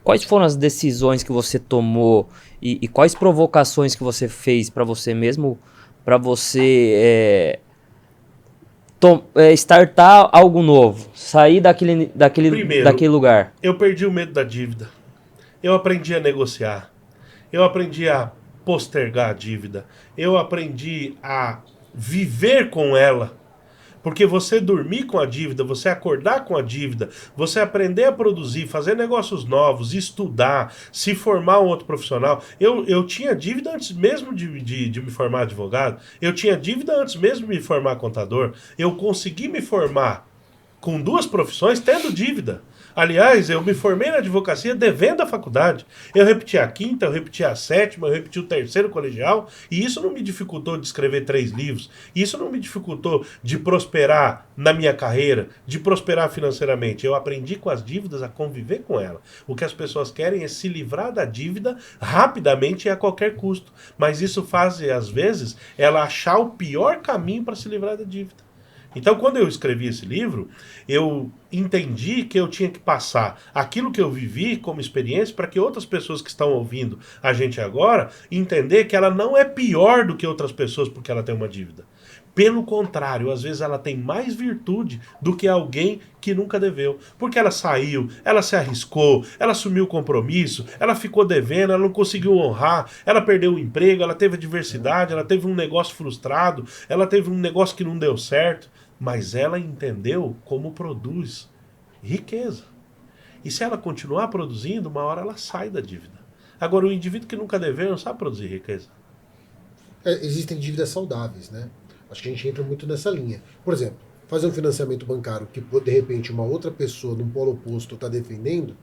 Quais foram as decisões que você tomou e quais provocações que você fez para você mesmo, para você startar algo novo, sair daquele lugar? Eu perdi o medo da dívida. Eu aprendi a negociar. Eu aprendi a postergar a dívida. Eu aprendi a viver com ela. Porque você dormir com a dívida, você acordar com a dívida, você aprender a produzir, fazer negócios novos, estudar, se formar um outro profissional. Eu tinha dívida antes mesmo de me formar advogado. Eu tinha dívida antes mesmo de me formar contador. Eu consegui me formar com 2 profissões tendo dívida. Aliás, eu me formei na advocacia devendo a faculdade. Eu repeti a 5ª, eu repeti a 7ª, eu repeti o 3º colegial, e isso não me dificultou de escrever 3 livros. Isso não me dificultou de prosperar na minha carreira, de prosperar financeiramente. Eu aprendi com as dívidas a conviver com ela. O que as pessoas querem é se livrar da dívida rapidamente e a qualquer custo. Mas isso faz, às vezes, ela achar o pior caminho para se livrar da dívida. Então, quando eu escrevi esse livro, eu entendi que eu tinha que passar aquilo que eu vivi como experiência para que outras pessoas que estão ouvindo a gente agora entender que ela não é pior do que outras pessoas porque ela tem uma dívida. Pelo contrário, às vezes ela tem mais virtude do que alguém que nunca deveu. Porque ela saiu, ela se arriscou, ela assumiu o compromisso, ela ficou devendo, ela não conseguiu honrar, ela perdeu o emprego, ela teve adversidade, ela teve um negócio frustrado, ela teve um negócio que não deu certo. Mas ela entendeu como produz riqueza. E se ela continuar produzindo, uma hora ela sai da dívida. Agora, o indivíduo que nunca deveu não sabe produzir riqueza. Existem dívidas saudáveis, né? Acho que a gente entra muito nessa linha. Por exemplo, fazer um financiamento bancário que, de repente, uma outra pessoa num polo oposto está defendendo,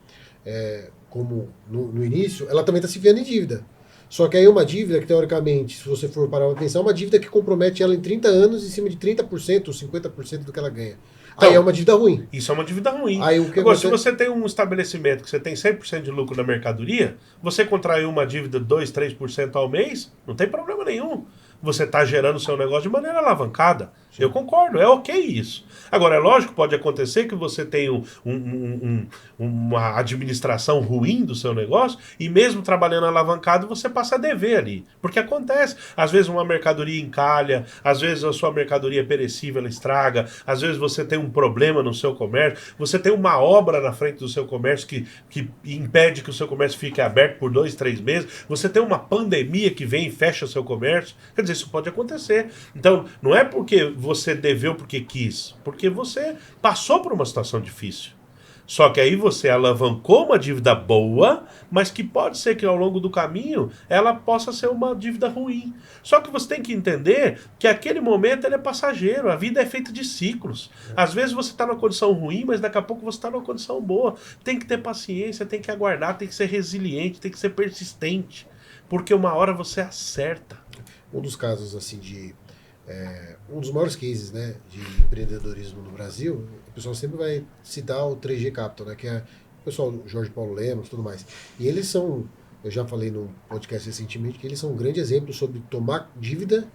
como no início, ela também está se vendo em dívida. Só que aí uma dívida que, teoricamente, se você for parar para pensar, é uma dívida que compromete ela em 30 anos em cima de 30% ou 50% do que ela ganha. Então, aí é uma dívida ruim. Isso é uma dívida ruim. Aí, agora, se você tem um estabelecimento que você tem 100% de lucro na mercadoria, você contraiu uma dívida de 2%, 3% ao mês, não tem problema nenhum. Você está gerando o seu negócio de maneira alavancada. Sim. Eu concordo, é ok isso. Agora, é lógico, pode acontecer que você tenha uma administração ruim do seu negócio e mesmo trabalhando alavancado, você passa a dever ali. Porque acontece. Às vezes uma mercadoria encalha, às vezes a sua mercadoria perecível ela estraga, às vezes você tem um problema no seu comércio, você tem uma obra na frente do seu comércio que impede que o seu comércio fique aberto por 2, 3 meses, você tem uma pandemia que vem e fecha seu comércio. Quer dizer, isso pode acontecer. Então, não é porque você deveu porque quis, porque você passou por uma situação difícil. Só que aí você alavancou uma dívida boa, mas que pode ser que ao longo do caminho ela possa ser uma dívida ruim. Só que você tem que entender que aquele momento ele é passageiro, a vida é feita de ciclos. Às vezes você está numa condição ruim, mas daqui a pouco você está numa condição boa. Tem que ter paciência, tem que aguardar, tem que ser resiliente, tem que ser persistente, porque uma hora você acerta. Um dos casos assim um dos maiores cases, né, de empreendedorismo no Brasil, o pessoal sempre vai citar o 3G Capital, né, que é o pessoal Jorge Paulo Lemos e tudo mais. E eles são, eu já falei no podcast recentemente, que eles são um grande exemplo sobre tomar dívida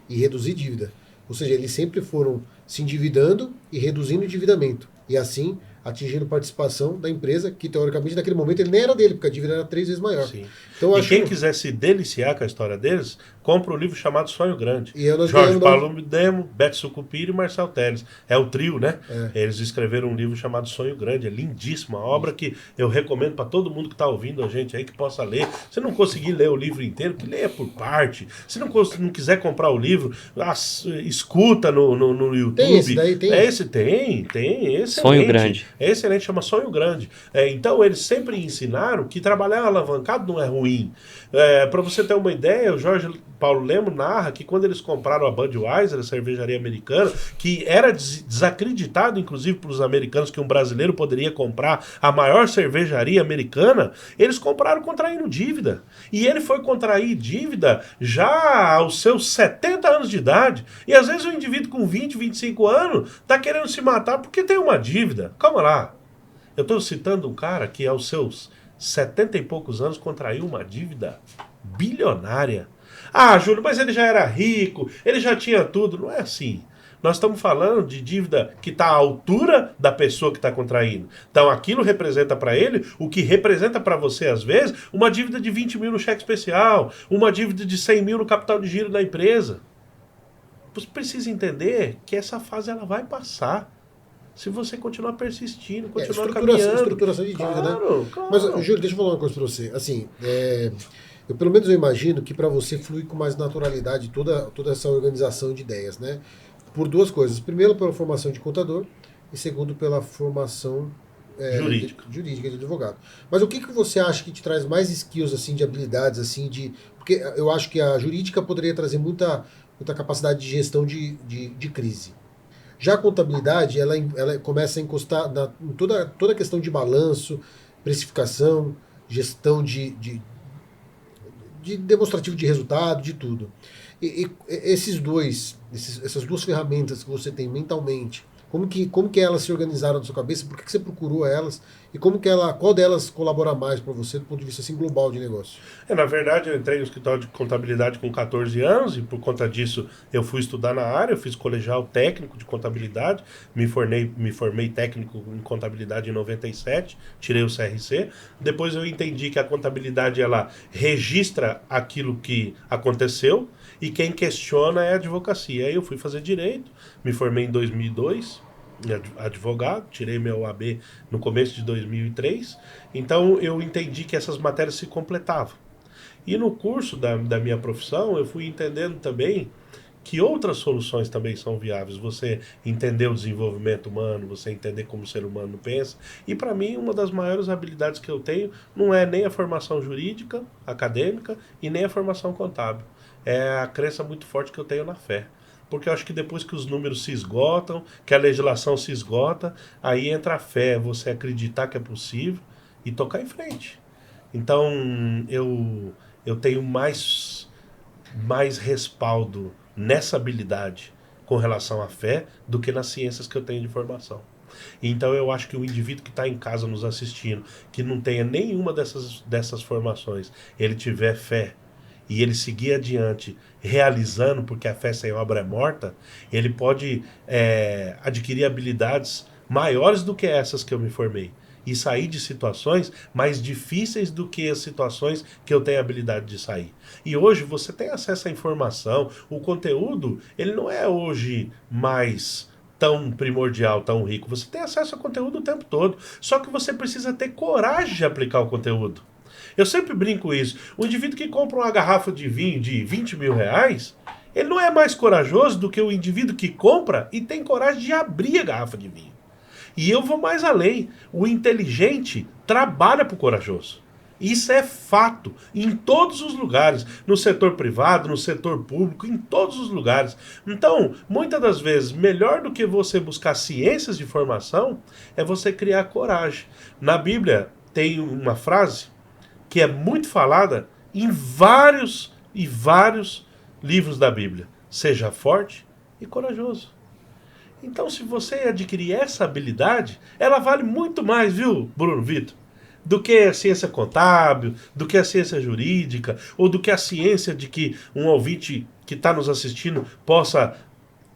e reduzir dívida. Ou seja, eles sempre foram se endividando e reduzindo o endividamento. E assim atingindo participação da empresa, que teoricamente naquele momento ele nem era dele, porque a dívida era 3 vezes maior. Sim. Então, e quem quiser se deliciar com a história deles, compra um livro chamado Sonho Grande. E Jorge Paulo Demo, Beto Sucupira e Marcel Teles. É o trio, né? Eles escreveram um livro chamado Sonho Grande. É lindíssimo, uma obra que eu recomendo para todo mundo que está ouvindo a gente aí, que possa ler. Se não conseguir ler o livro inteiro, que leia por parte. Se não quiser comprar o livro, escuta no YouTube. Tem esse daí? Tem? Tem. Esse Sonho Grande. É excelente, chama Sonho Grande. Então, eles sempre ensinaram que trabalhar alavancado não é ruim. Para você ter uma ideia, o Jorge Paulo Lemo narra que quando eles compraram a Budweiser, a cervejaria americana, que era desacreditado, inclusive, para os americanos, que um brasileiro poderia comprar a maior cervejaria americana, eles compraram contraindo dívida. E ele foi contrair dívida já aos seus 70 anos de idade. E às vezes o indivíduo com 20, 25 anos está querendo se matar porque tem uma dívida. Calma lá. Eu estou citando um cara que aos seus 70 e poucos anos contraiu uma dívida bilionária. Ah, Júlio, mas ele já era rico, ele já tinha tudo. Não é assim. Nós estamos falando de dívida que está à altura da pessoa que está contraindo. Então aquilo representa para ele o que representa para você, às vezes, uma dívida de 20 mil no cheque especial, uma dívida de 100 mil no capital de giro da empresa. Você precisa entender que essa fase ela vai passar. Se você continuar persistindo, continuar caminhando. Estruturação de dívida, claro, né? Claro. Mas, Júlio, deixa eu falar uma coisa para você. Assim, pelo menos eu imagino que para você flui com mais naturalidade toda essa organização de ideias, né? Por duas coisas. Primeiro, pela formação de contador e segundo, pela formação jurídica de advogado. Mas o que você acha que te traz mais skills, assim, de habilidades, assim, porque eu acho que a jurídica poderia trazer muita capacidade de gestão de crise. Já a contabilidade, ela começa a encostar em toda a questão de balanço, precificação, gestão de demonstrativo de resultado, de tudo. E essas duas ferramentas que você tem mentalmente, como que elas se organizaram na sua cabeça, por que você procurou elas e qual delas colabora mais para você do ponto de vista assim, global de negócio? Na verdade, eu entrei no escritório de contabilidade com 14 anos e por conta disso eu fui estudar na área, eu fiz colegial técnico de contabilidade, me formei técnico em contabilidade em 97, tirei o CRC. Depois eu entendi que a contabilidade ela registra aquilo que aconteceu e quem questiona é a advocacia. Aí eu fui fazer direito, me formei em 2002, advogado, tirei meu OAB no começo de 2003, então eu entendi que essas matérias se completavam. E no curso da minha profissão eu fui entendendo também que outras soluções também são viáveis. Você entender o desenvolvimento humano, você entender como o ser humano pensa. E para mim, uma das maiores habilidades que eu tenho não é nem a formação jurídica, acadêmica, e nem a formação contábil. É a crença muito forte que eu tenho na fé. Porque eu acho que depois que os números se esgotam, que a legislação se esgota, aí entra a fé, você acreditar que é possível e tocar em frente. Então, eu tenho mais respaldo nessa habilidade com relação à fé do que nas ciências que eu tenho de formação. Então eu acho que o indivíduo que está em casa nos assistindo, que não tenha nenhuma dessas formações, ele tiver fé e ele seguir adiante realizando, porque a fé sem obra é morta, ele pode adquirir habilidades maiores do que essas que eu me formei e sair de situações mais difíceis do que as situações que eu tenho habilidade de sair. E hoje você tem acesso à informação, o conteúdo, ele não é hoje mais tão primordial, tão rico. Você tem acesso a conteúdo o tempo todo, só que você precisa ter coragem de aplicar o conteúdo. Eu sempre brinco isso. O indivíduo que compra uma garrafa de vinho de 20 mil reais, ele não é mais corajoso do que o indivíduo que compra e tem coragem de abrir a garrafa de vinho. E eu vou mais além. O inteligente trabalha para o corajoso. Isso é fato. Em todos os lugares. No setor privado, no setor público, em todos os lugares. Então, muitas das vezes, melhor do que você buscar ciências de formação, é você criar coragem. Na Bíblia tem uma frase que é muito falada em vários e vários livros da Bíblia. Seja forte e corajoso. Então, se você adquirir essa habilidade, ela vale muito mais, viu, Bruno Vitor? Do que a ciência contábil, do que a ciência jurídica, ou do que a ciência de que um ouvinte que está nos assistindo possa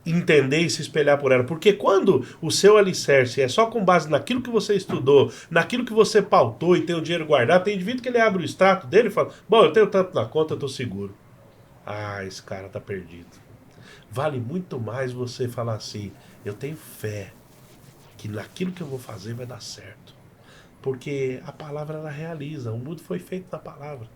entender e se espelhar por ela. Porque quando o seu alicerce é só com base naquilo que você estudou, naquilo que você pautou e tem o dinheiro guardado, tem indivíduo que ele abre o extrato dele e fala, bom, eu tenho tanto na conta, eu estou seguro. Ah, esse cara está perdido. Vale muito mais você falar assim, eu tenho fé que naquilo que eu vou fazer vai dar certo. Porque a palavra ela realiza, o mundo foi feito na palavra.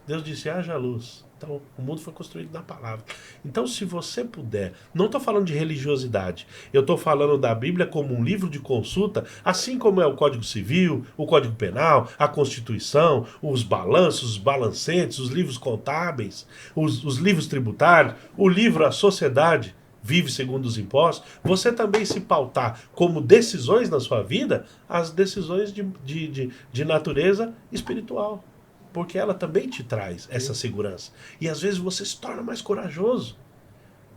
Deus disse, haja luz. Então, o mundo foi construído na palavra. Então, se você puder, não estou falando de religiosidade, eu estou falando da Bíblia como um livro de consulta, assim como é o Código Civil, o Código Penal, a Constituição, os balanços, os balancetes, os livros contábeis, os livros tributários, o livro A Sociedade Vive Segundo os Impostos, você também se pautar como decisões na sua vida, as decisões de natureza espiritual. Porque ela também te traz essa segurança. E às vezes você se torna mais corajoso.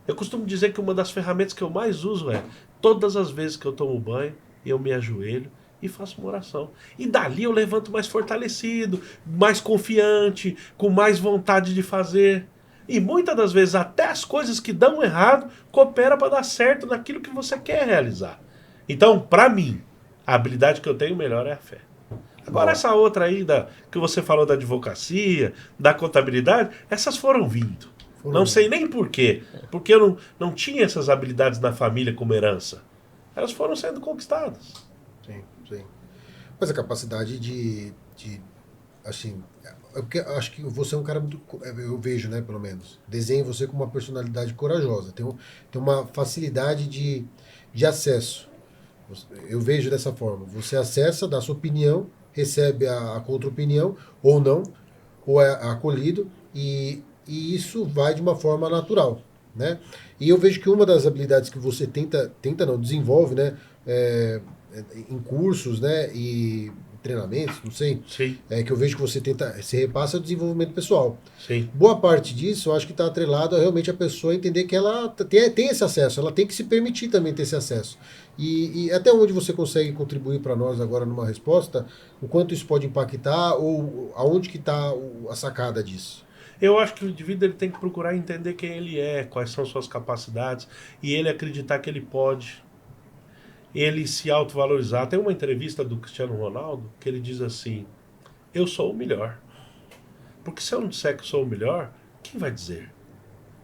Eu costumo dizer que uma das ferramentas que eu mais uso é, todas as vezes que eu tomo banho, eu me ajoelho e faço uma oração. E dali eu levanto mais fortalecido, mais confiante, com mais vontade de fazer. E muitas das vezes até as coisas que dão errado cooperam para dar certo naquilo que você quer realizar. Então, para mim, a habilidade que eu tenho melhor é a fé. Agora essa outra aí, que você falou da advocacia, da contabilidade, essas foram vindo. Não sei nem por quê. Porque eu não tinha essas habilidades na família como herança. Elas foram sendo conquistadas. Sim, sim. Mas a capacidade assim, porque acho que você é um cara muito, eu vejo, né, pelo menos, desenho você com uma personalidade corajosa, tem uma facilidade de acesso. Eu vejo dessa forma. Você acessa, dá sua opinião, recebe a contra-opinião, ou não, ou é acolhido, e isso vai de uma forma natural, né? E eu vejo que uma das habilidades que você desenvolve, né, em cursos, né, e treinamentos, não sei, Sim. Que eu vejo que você repassa o desenvolvimento pessoal. Sim. Boa parte disso, eu acho que está atrelado a realmente a pessoa entender que ela tem esse acesso, ela tem que se permitir também ter esse acesso. E até onde você consegue contribuir para nós agora numa resposta, o quanto isso pode impactar ou aonde que está a sacada disso? Eu acho que o indivíduo ele tem que procurar entender quem ele é, quais são suas capacidades, e ele acreditar que ele pode. Ele se autovalorizar. Tem uma entrevista do Cristiano Ronaldo que ele diz assim, eu sou o melhor. Porque se eu não disser que sou o melhor, quem vai dizer?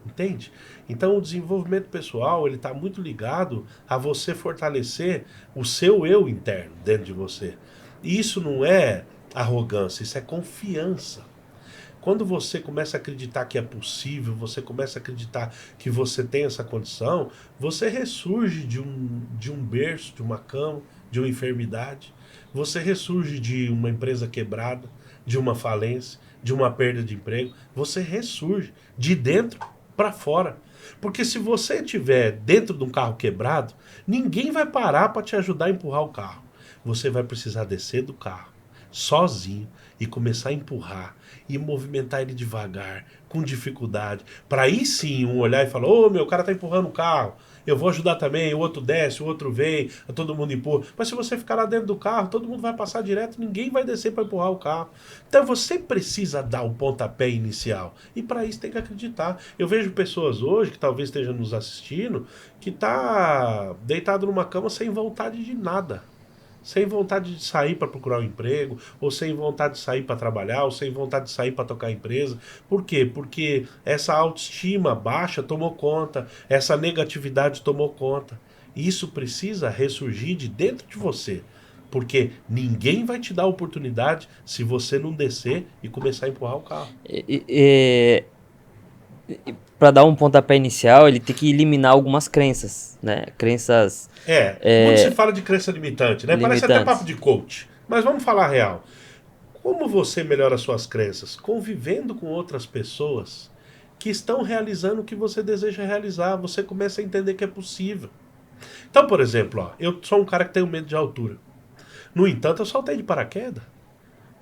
Entende? Então o desenvolvimento pessoal ele está muito ligado a você fortalecer o seu eu interno dentro de você. E isso não é arrogância, isso é confiança. Quando você começa a acreditar que é possível, você começa a acreditar que você tem essa condição, você ressurge de um berço, de uma cama, de uma enfermidade. Você ressurge de uma empresa quebrada, de uma falência, de uma perda de emprego. Você ressurge de dentro para fora. Porque se você estiver dentro de um carro quebrado, ninguém vai parar para te ajudar a empurrar o carro. Você vai precisar descer do carro, sozinho, e começar a empurrar e movimentar ele devagar, com dificuldade, para aí sim um olhar e falar, ô, meu cara tá empurrando o carro, eu vou ajudar também, o outro desce, o outro vem, todo mundo empurra. Mas se você ficar lá dentro do carro, todo mundo vai passar direto, ninguém vai descer para empurrar o carro. Então você precisa dar o pontapé inicial, e para isso tem que acreditar. Eu vejo pessoas hoje, que talvez estejam nos assistindo, que tá deitado numa cama sem vontade de nada. Sem vontade de sair para procurar um emprego, ou sem vontade de sair para trabalhar, ou sem vontade de sair para tocar a empresa. Por quê? Porque essa autoestima baixa tomou conta, essa negatividade tomou conta. Isso precisa ressurgir de dentro de você, porque ninguém vai te dar oportunidade se você não descer e começar a empurrar o carro. Para dar um pontapé inicial, ele tem que eliminar algumas crenças, né? Crenças... Quando se fala de crença limitante, né? Parece até papo de coach. Mas vamos falar a real. Como você melhora suas crenças? Convivendo com outras pessoas que estão realizando o que você deseja realizar. Você começa a entender que é possível. Então, por exemplo, eu sou um cara que tem medo de altura. No entanto, eu saltei de paraquedas.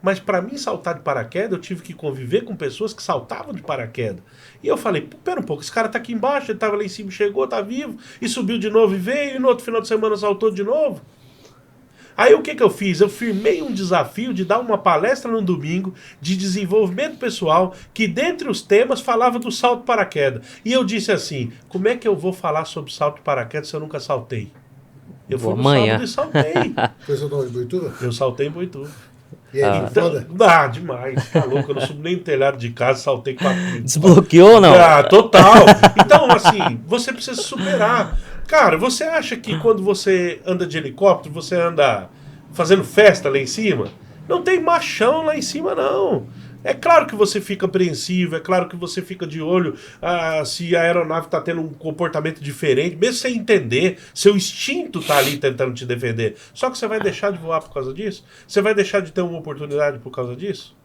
Mas para mim saltar de paraquedas, eu tive que conviver com pessoas que saltavam de paraquedas. E eu falei, pera um pouco, esse cara tá aqui embaixo, ele tava lá em cima, chegou, tá vivo, e subiu de novo e veio, e no outro final de semana saltou de novo. Aí o que eu fiz? Eu firmei um desafio de dar uma palestra no domingo de desenvolvimento pessoal, que dentre os temas falava do salto de paraquedas. E eu disse assim, como é que eu vou falar sobre salto de paraquedas se eu nunca saltei? Eu fui no sábado e saltei. Foi saltar em Boituva? Eu saltei em Boituva. E aí, foda? Demais. Tá louco, eu não subi nem no telhado de casa, saltei 4. Desbloqueou ou não? Total. Então, assim, você precisa superar. Cara, você acha que quando você anda de helicóptero, você anda fazendo festa lá em cima? Não tem machão lá em cima, não. É claro que você fica apreensivo, é claro que você fica de olho se a aeronave está tendo um comportamento diferente, mesmo sem entender, seu instinto está ali tentando te defender. Só que você vai deixar de voar por causa disso? Você vai deixar de ter uma oportunidade por causa disso?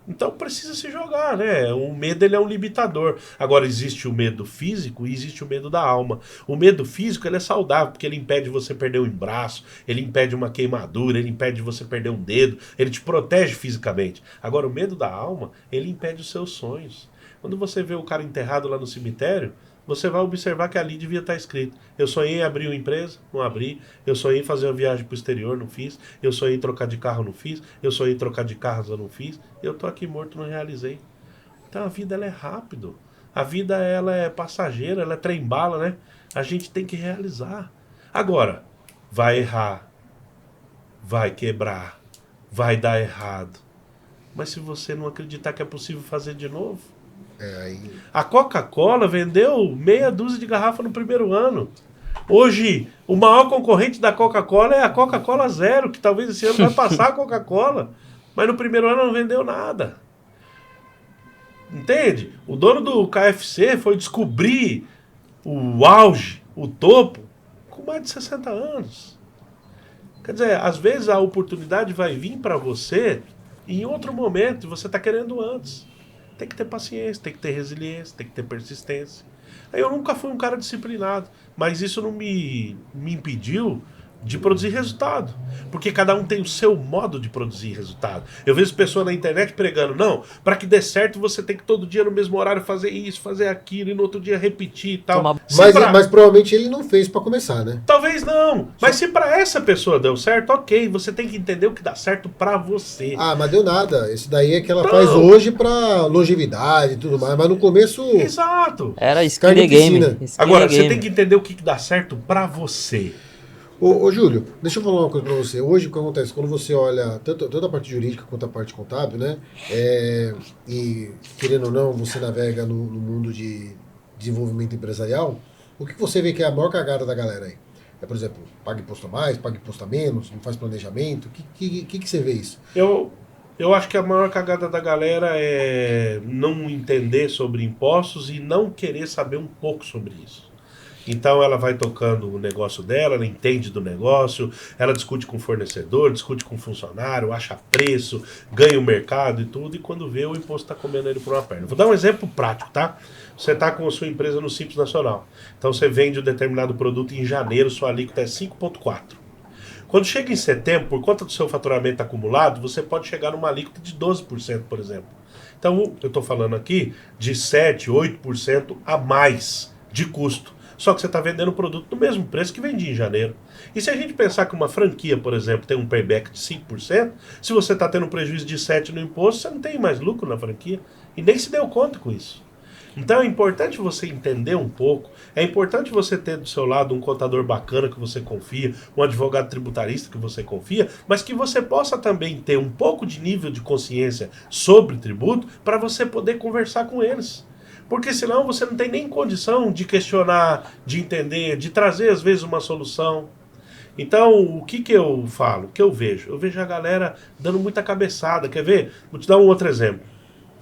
Então precisa se jogar, né? O medo ele é um limitador. Agora existe o medo físico e existe o medo da alma. O medo físico ele é saudável, porque ele impede você perder um braço, ele impede uma queimadura, ele impede você perder um dedo, ele te protege fisicamente. Agora o medo da alma, ele impede os seus sonhos. Quando você vê o cara enterrado lá no cemitério, você vai observar que ali devia estar escrito: eu sonhei em abrir uma empresa, não abri. Eu sonhei em fazer uma viagem para o exterior, não fiz. Eu sonhei em trocar de carro, não fiz. Eu sonhei em trocar de carros, eu não fiz. Eu tô aqui morto, não realizei. Então a vida ela é rápido. A vida ela é passageira, ela é trem-bala, né? A gente tem que realizar. Agora, vai errar, vai quebrar, vai dar errado. Mas se você não acreditar que é possível fazer de novo... A Coca-Cola vendeu meia dúzia de garrafa no primeiro ano. Hoje, o maior concorrente da Coca-Cola é a Coca-Cola Zero, que talvez esse ano vai passar a Coca-Cola. Mas no primeiro ano não vendeu nada. Entende? O dono do KFC foi descobrir o auge, o topo, com mais de 60 anos. Quer dizer, às vezes a oportunidade vai vir para você em outro momento e você está querendo antes. Tem que ter paciência, tem que ter resiliência, tem que ter persistência. Eu nunca fui um cara disciplinado, mas isso não me impediu de produzir resultado. Porque cada um tem o seu modo de produzir resultado. Eu vejo pessoas na internet pregando: não, para que dê certo você tem que todo dia no mesmo horário fazer isso, fazer aquilo, e no outro dia repetir e tal. Mas provavelmente ele não fez para começar, né? Talvez não. Mas se para essa pessoa deu certo, ok, você tem que entender o que dá certo para você. Ah, mas deu nada. Esse daí é que ela faz hoje para longevidade e tudo mais, mas no começo... Exato. Era skin game. Agora, você tem que entender o que dá certo para você. Ô Júlio, deixa eu falar uma coisa pra você. Hoje o que acontece? Quando você olha tanto a parte jurídica quanto a parte contábil, né? E querendo ou não, você navega no mundo de desenvolvimento empresarial, o que você vê que é a maior cagada da galera aí? Por exemplo, paga imposto a mais, paga imposto a menos, não faz planejamento. O que você vê isso? Eu acho que a maior cagada da galera é não entender sobre impostos e não querer saber um pouco sobre isso. Então ela vai tocando o negócio dela, ela entende do negócio, ela discute com o fornecedor, discute com o funcionário, acha preço, ganha o mercado e tudo, e quando vê, o imposto está comendo ele por uma perna. Vou dar um exemplo prático, tá? Você está com a sua empresa no Simples Nacional. Então você vende um determinado produto em janeiro, sua alíquota é 5,4%. Quando chega em setembro, por conta do seu faturamento acumulado, você pode chegar numa alíquota de 12%, por exemplo. Então eu estou falando aqui de 7%, 8% a mais de custo. Só que você está vendendo o produto no mesmo preço que vendia em janeiro. E se a gente pensar que uma franquia, por exemplo, tem um payback de 5%, se você está tendo um prejuízo de 7% no imposto, você não tem mais lucro na franquia. E nem se deu conta com isso. Então é importante você entender um pouco, é importante você ter do seu lado um contador bacana que você confia, um advogado tributarista que você confia, mas que você possa também ter um pouco de nível de consciência sobre tributo para você poder conversar com eles. Porque senão você não tem nem condição de questionar, de entender, de trazer às vezes uma solução. Então, o que eu falo? O que eu vejo? Eu vejo a galera dando muita cabeçada. Quer ver? Vou te dar um outro exemplo.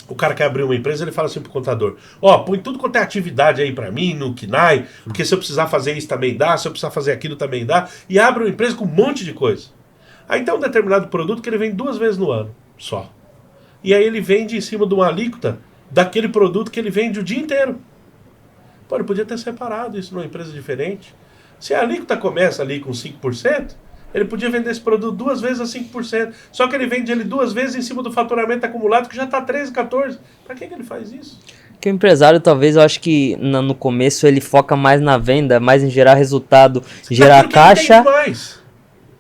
O cara quer abrir uma empresa, ele fala assim pro contador: põe tudo quanto é atividade aí pra mim, no KNAI, porque se eu precisar fazer isso também dá, se eu precisar fazer aquilo também dá, e abre uma empresa com um monte de coisa. Aí tem um determinado produto que ele vende 2 vezes no ano, só. E aí ele vende em cima de uma alíquota daquele produto que ele vende o dia inteiro. Pô, ele podia ter separado isso numa empresa diferente. Se a alíquota começa ali com 5%, ele podia vender esse produto 2 vezes a 5%. Só que ele vende ele 2 vezes em cima do faturamento acumulado, que já está 13, 14%. Para que ele faz isso? Porque o empresário, talvez, eu acho que no começo ele foca mais na venda, mais em gerar resultado, gerar caixa.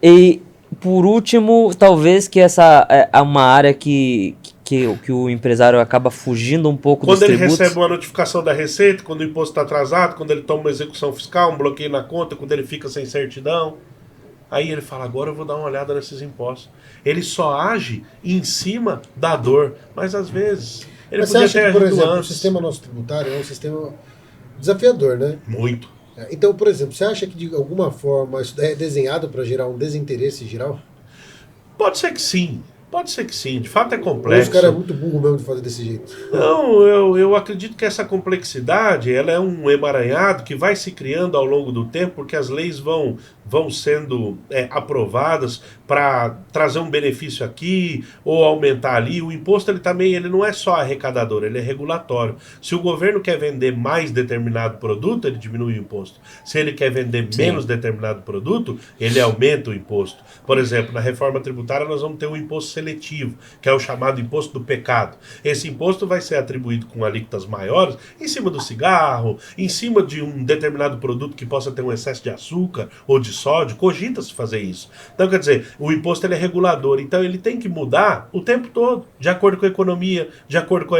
E, por último, talvez que essa é uma área que o empresário acaba fugindo um pouco dos tributos. Quando ele recebe uma notificação da Receita, quando o imposto está atrasado, quando ele toma uma execução fiscal, um bloqueio na conta, quando ele fica sem certidão, aí ele fala: agora eu vou dar uma olhada nesses impostos. Ele só age em cima da dor, mas às vezes ele podia ter agido, por exemplo, antes. O sistema nosso tributário é um sistema desafiador, né? Muito. Então, por exemplo, você acha que de alguma forma isso é desenhado para gerar um desinteresse geral? Pode ser que sim. Pode ser que sim, de fato é Ou complexo. os caras é muito burro mesmo de fazer desse jeito. Não, eu acredito que essa complexidade ela é um emaranhado que vai se criando ao longo do tempo, porque as leis vão sendo aprovadas para trazer um benefício aqui ou aumentar ali. O imposto ele não é só arrecadador, ele é regulatório. Se o governo quer vender mais determinado produto, ele diminui o imposto. Se ele quer vender menos determinado produto, ele aumenta o imposto. Por exemplo, na reforma tributária nós vamos ter um imposto seletivo, que é o chamado imposto do pecado. Esse imposto vai ser atribuído com alíquotas maiores em cima do cigarro, em cima de um determinado produto que possa ter um excesso de açúcar ou de sódio. Cogita-se fazer isso. Então, quer dizer, o imposto ele é regulador, então ele tem que mudar o tempo todo, de acordo com a economia, de acordo com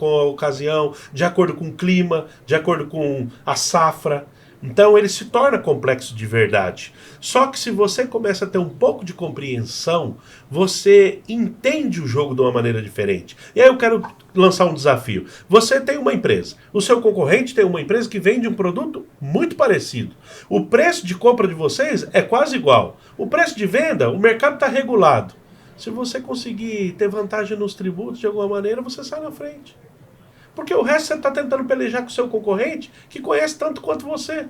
a ocasião, de acordo com o clima, de acordo com a safra. Então ele se torna complexo de verdade. Só que se você começa a ter um pouco de compreensão, você entende o jogo de uma maneira diferente. E aí eu quero lançar um desafio. Você tem uma empresa, o seu concorrente tem uma empresa que vende um produto muito parecido. O preço de compra de vocês é quase igual. O preço de venda, o mercado está regulado. Se você conseguir ter vantagem nos tributos de alguma maneira, você sai na frente. Porque o resto você está tentando pelejar com o seu concorrente, que conhece tanto quanto você.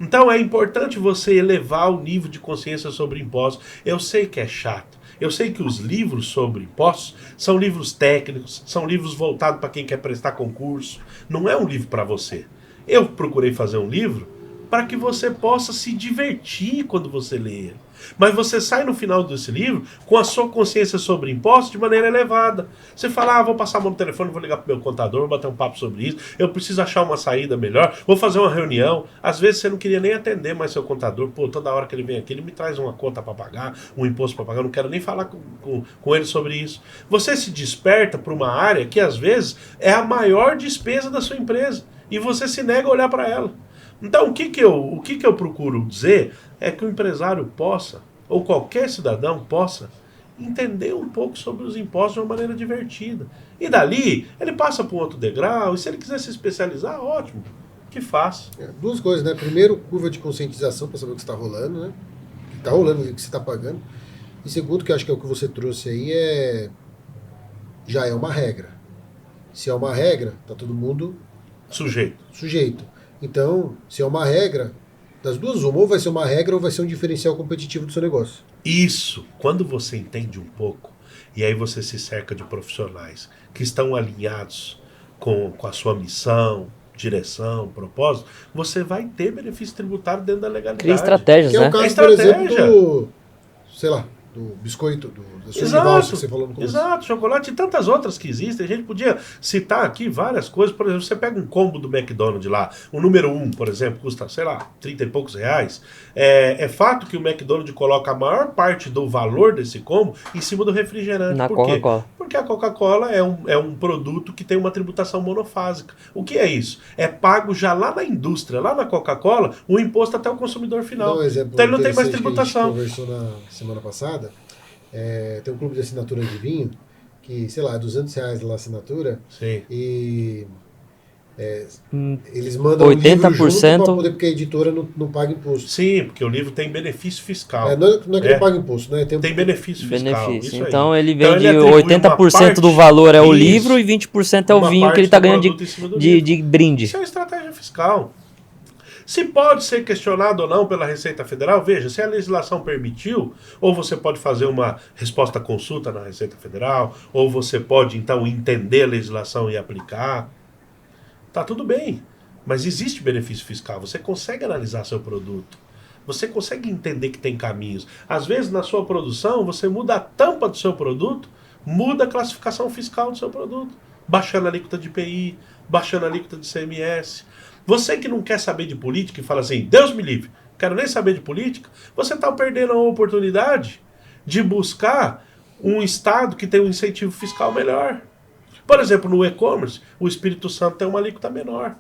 Então é importante você elevar o nível de consciência sobre impostos. Eu sei que é chato. Eu sei que os livros sobre impostos são livros técnicos, são livros voltados para quem quer prestar concurso. Não é um livro para você. Eu procurei fazer um livro para que você possa se divertir quando você lê ele. Mas você sai no final desse livro com a sua consciência sobre impostos de maneira elevada. Você fala, vou passar a mão no telefone, vou ligar para o meu contador, vou bater um papo sobre isso, eu preciso achar uma saída melhor, vou fazer uma reunião. Às vezes você não queria nem atender mais seu contador, toda hora que ele vem aqui, ele me traz uma conta para pagar, um imposto para pagar, eu não quero nem falar com ele sobre isso. Você se desperta para uma área que às vezes é a maior despesa da sua empresa e você se nega a olhar para ela. Então, o que eu procuro dizer é que o empresário possa, ou qualquer cidadão possa, entender um pouco sobre os impostos de uma maneira divertida. E dali, ele passa para um outro degrau, e se ele quiser se especializar, ótimo, que faça. Duas coisas, né? Primeiro, curva de conscientização para saber o que está rolando, né? O que está rolando e o que você está pagando. E segundo, que eu acho que é o que você trouxe aí, já é uma regra. Se é uma regra, tá todo mundo sujeito. Então, se é uma regra, das duas uma, ou vai ser uma regra ou vai ser um diferencial competitivo do seu negócio. Isso, quando você entende um pouco, e aí você se cerca de profissionais que estão alinhados com a sua missão, direção, propósito, você vai ter benefício tributário dentro da legalidade. Cria estratégias, que é né? o caso, por exemplo, do biscoito, da sua valsa que você falou no começo. Exato, chocolate e tantas outras que existem. A gente podia citar aqui várias coisas. Por exemplo, você pega um combo do McDonald's lá, o número 1, por exemplo, custa, 30 e poucos reais. É fato que o McDonald's coloca a maior parte do valor desse combo em cima do refrigerante. Na Por quê? Coca-Cola. Porque a Coca-Cola é um produto que tem uma tributação monofásica. O que é isso? É pago já lá na indústria, lá na Coca-Cola, o imposto até o consumidor final. Dá um exemplo então ele não tem mais tributação. Que a gente conversou na semana passada. Tem um clube de assinatura de vinho que, sei lá, é R$200 lá a assinatura. Sim. E eles mandam 80% o livro junto pra poder, porque a editora não paga imposto. Sim, porque o livro tem benefício fiscal. Não é que não paga imposto, né? Tem benefício fiscal. Isso então aí. ele vende ele 80% do valor é o livro e 20% é o vinho que ele está ganhando de brinde. Isso é uma estratégia fiscal. Se pode ser questionado ou não pela Receita Federal, veja, se a legislação permitiu, ou você pode fazer uma resposta à consulta na Receita Federal, ou você pode, então, entender a legislação e aplicar. Tá tudo bem, mas existe benefício fiscal, você consegue analisar seu produto, você consegue entender que tem caminhos. Às vezes, na sua produção, você muda a tampa do seu produto, muda a classificação fiscal do seu produto, baixando a alíquota de IPI, baixando a alíquota de CMS. Você que não quer saber de política e fala assim, Deus me livre, quero nem saber de política, você está perdendo a oportunidade de buscar um estado que tem um incentivo fiscal melhor. Por exemplo, no e-commerce, o Espírito Santo tem uma alíquota menor.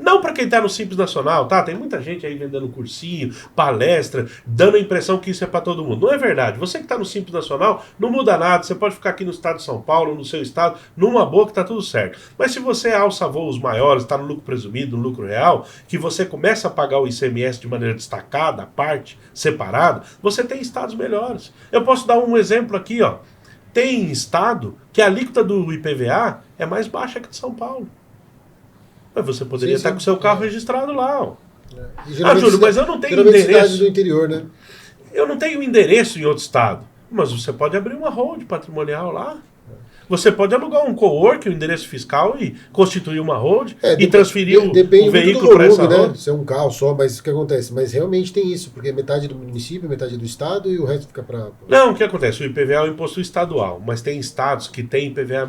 Não para quem está no Simples Nacional, tá? Tem muita gente aí vendendo cursinho, palestra, dando a impressão que isso é para todo mundo. Não é verdade. Você que está no Simples Nacional, não muda nada. Você pode ficar aqui no estado de São Paulo, no seu estado, numa boa que está tudo certo. Mas se você alça voos maiores, está no lucro presumido, no lucro real, que você começa a pagar o ICMS de maneira destacada, à parte, separado, você tem estados melhores. Eu posso dar um exemplo aqui, ó. Tem estado que a alíquota do IPVA é mais baixa que de São Paulo. Mas você poderia estar com o seu carro registrado lá. Ó. Júlio, mas eu não tenho endereço. Do interior, né? Eu não tenho endereço em outro estado. Mas você pode abrir uma hold patrimonial lá. Você pode alugar um co-work, um endereço fiscal e constituir uma hold e transferir o veículo para essa hold. Né? Se é um carro só, mas o que acontece? Mas realmente tem isso, porque metade do município, metade do estado e o resto fica para... Não, o que acontece? O IPVA é um imposto estadual, mas tem estados que têm IPVA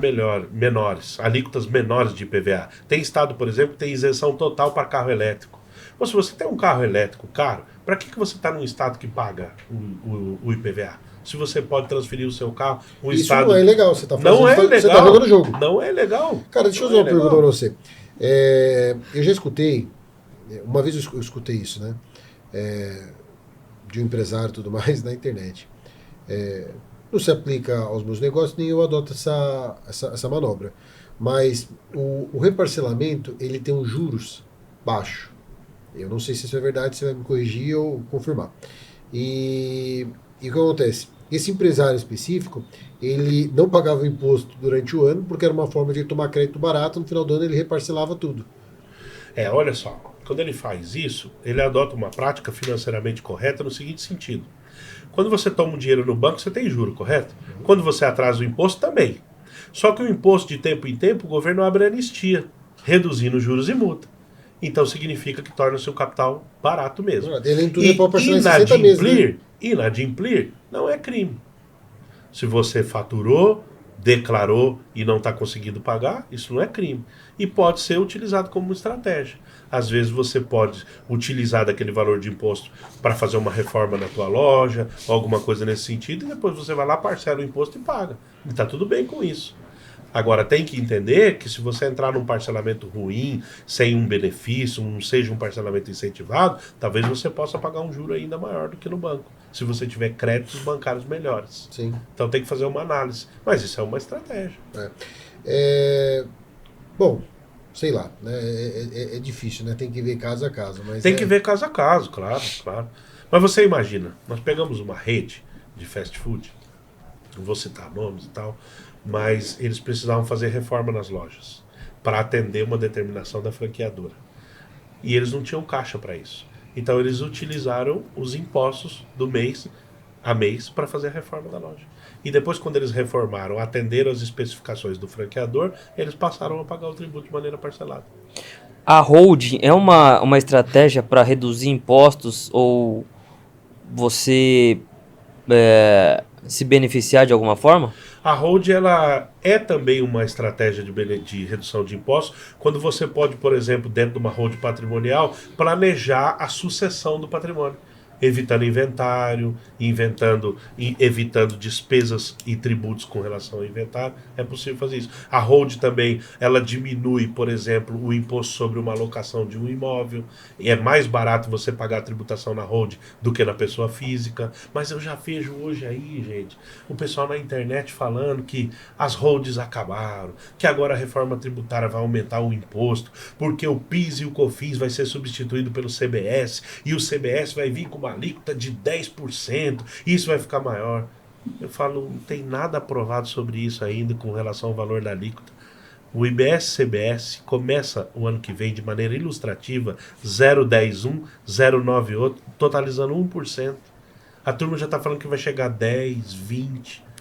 menores, alíquotas menores de IPVA. Tem estado, por exemplo, que tem isenção total para carro elétrico. Ou se você tem um carro elétrico caro, para que você está num estado que paga o IPVA? Se você pode transferir o seu carro, o Isso estado... não é legal, você está fazendo, não é legal. Você está jogando o jogo. Não é legal. Cara, deixa eu fazer uma pergunta para você. Eu já escutei, uma vez eu escutei isso, né? De um empresário e tudo mais na internet. Não se aplica aos meus negócios, nem eu adoto essa manobra. Mas o reparcelamento, ele tem um juros baixo. Eu não sei se isso é verdade, você vai me corrigir ou confirmar. E o que acontece? Esse empresário específico, ele não pagava imposto durante o ano, porque era uma forma de tomar crédito barato, no final do ano ele reparcelava tudo. Olha só, quando ele faz isso, ele adota uma prática financeiramente correta no seguinte sentido. Quando você toma um dinheiro no banco, você tem juro, correto? Quando você atrasa o imposto, também. Só que o imposto, de tempo em tempo, o governo abre anistia, reduzindo juros e multa. Então significa que torna o seu capital barato mesmo. Inadimplir não é crime. Se você faturou, declarou e não está conseguindo pagar, isso não é crime. E pode ser utilizado como estratégia. Às vezes você pode utilizar daquele valor de imposto para fazer uma reforma na tua loja, ou alguma coisa nesse sentido, e depois você vai lá, parcela o imposto e paga. E está tudo bem com isso. Agora, tem que entender que se você entrar num parcelamento ruim, sem um benefício, não seja um parcelamento incentivado, talvez você possa pagar um juro ainda maior do que no banco, se você tiver créditos bancários melhores. Sim. Então tem que fazer uma análise. Mas isso é uma estratégia. Bom, sei lá, né? É difícil, né? Tem que ver caso a caso. Mas tem que ver caso a caso, claro. Mas você imagina, nós pegamos uma rede de fast food, não vou citar nomes e tal, mas eles precisavam fazer reforma nas lojas para atender uma determinação da franqueadora. E eles não tinham caixa para isso. Então eles utilizaram os impostos do mês a mês para fazer a reforma da loja. E depois, quando eles reformaram, atenderam as especificações do franqueador, eles passaram a pagar o tributo de maneira parcelada. A holding é uma estratégia para reduzir impostos ou você se beneficiar de alguma forma? A hold ela é também uma estratégia de redução de impostos, quando você pode, por exemplo, dentro de uma hold patrimonial, planejar a sucessão do patrimônio, evitando inventário, evitando despesas e tributos com relação ao inventário. É possível fazer isso. A hold também, ela diminui, por exemplo, o imposto sobre uma locação de um imóvel. E é mais barato você pagar a tributação na hold do que na pessoa física. Mas eu já vejo hoje aí, gente, o pessoal na internet falando que as holds acabaram, que agora a reforma tributária vai aumentar o imposto, porque o PIS e o COFINS vai ser substituído pelo CBS, e o CBS vai vir com uma alíquota de 10%, e isso vai ficar maior. Eu falo, não tem nada aprovado sobre isso ainda com relação ao valor da alíquota. O IBS-CBS começa o ano que vem de maneira ilustrativa 0,10 0,98, totalizando 1%. A turma já está falando que vai chegar a 10, 20.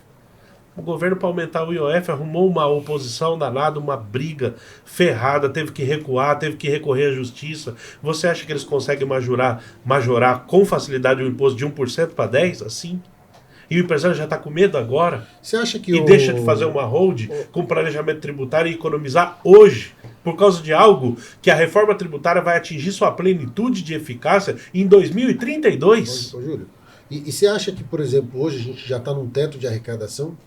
O governo, para aumentar o IOF, arrumou uma oposição danada, uma briga ferrada, teve que recuar, teve que recorrer à justiça. Você acha que eles conseguem majorar com facilidade o imposto de 1% para 10%? Assim? E o empresário já está com medo agora? Você acha que deixa de fazer uma hold com planejamento tributário e economizar hoje, por causa de algo que a reforma tributária vai atingir sua plenitude de eficácia em 2032? Ô, Júlio, e você acha que, por exemplo, hoje a gente já está num teto de arrecadação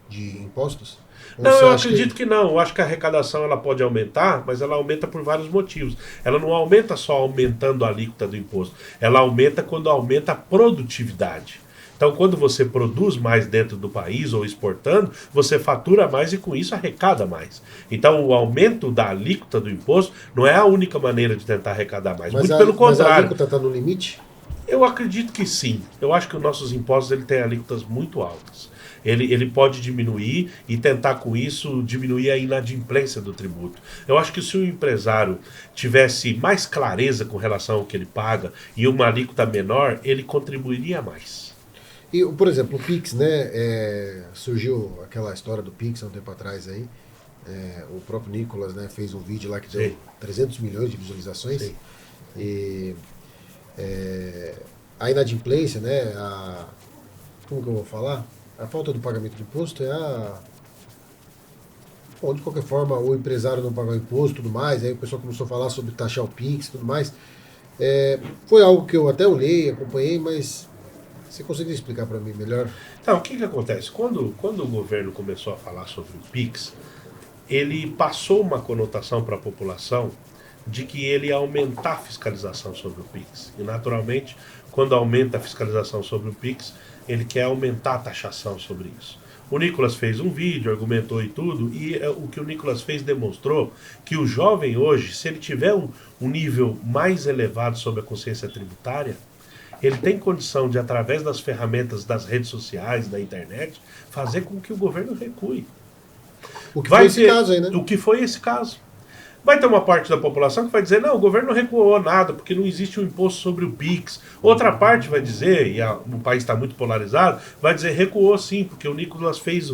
de impostos? Não, eu acredito que não. Eu acho que a arrecadação ela pode aumentar, mas ela aumenta por vários motivos. Ela não aumenta só aumentando a alíquota do imposto. Ela aumenta quando aumenta a produtividade. Então, quando você produz mais dentro do país ou exportando, você fatura mais e com isso arrecada mais. Então, o aumento da alíquota do imposto não é a única maneira de tentar arrecadar mais. Muito pelo contrário. Mas a alíquota está no limite? Eu acredito que sim. Eu acho que os nossos impostos ele têm alíquotas muito altas. Ele pode diminuir e tentar com isso diminuir a inadimplência do tributo. Eu acho que se o empresário tivesse mais clareza com relação ao que ele paga e uma alíquota menor, ele contribuiria mais. E, por exemplo, o Pix, né? Surgiu aquela história do Pix há um tempo atrás aí. O próprio Nicolas, né, fez um vídeo lá que deu Sim. 300 milhões de visualizações. Sim. E a inadimplência, né? Como que eu vou falar? A falta do pagamento de imposto Bom, de qualquer forma, o empresário não pagar o imposto e tudo mais. Aí o pessoal começou a falar sobre taxar o Pix e tudo mais. Foi algo que eu até olhei, acompanhei, mas você conseguiria explicar para mim melhor? Então, o que acontece? Quando o governo começou a falar sobre o PIX, ele passou uma conotação para a população de que ele ia aumentar a fiscalização sobre o PIX. E, naturalmente, quando aumenta a fiscalização sobre o PIX, ele quer aumentar a taxação sobre isso. O Nicolas fez um vídeo, argumentou e tudo, e o que o Nicolas fez demonstrou que o jovem hoje, se ele tiver um nível mais elevado sobre a consciência tributária, ele tem condição de, através das ferramentas das redes sociais, da internet, fazer com que o governo recue. O que foi esse caso aí, né? O que foi esse caso. Vai ter uma parte da população que vai dizer, não, o governo não recuou nada, porque não existe um imposto sobre o PIX. Outra parte vai dizer, e o país está muito polarizado, vai dizer, recuou sim, porque o Nicolas fez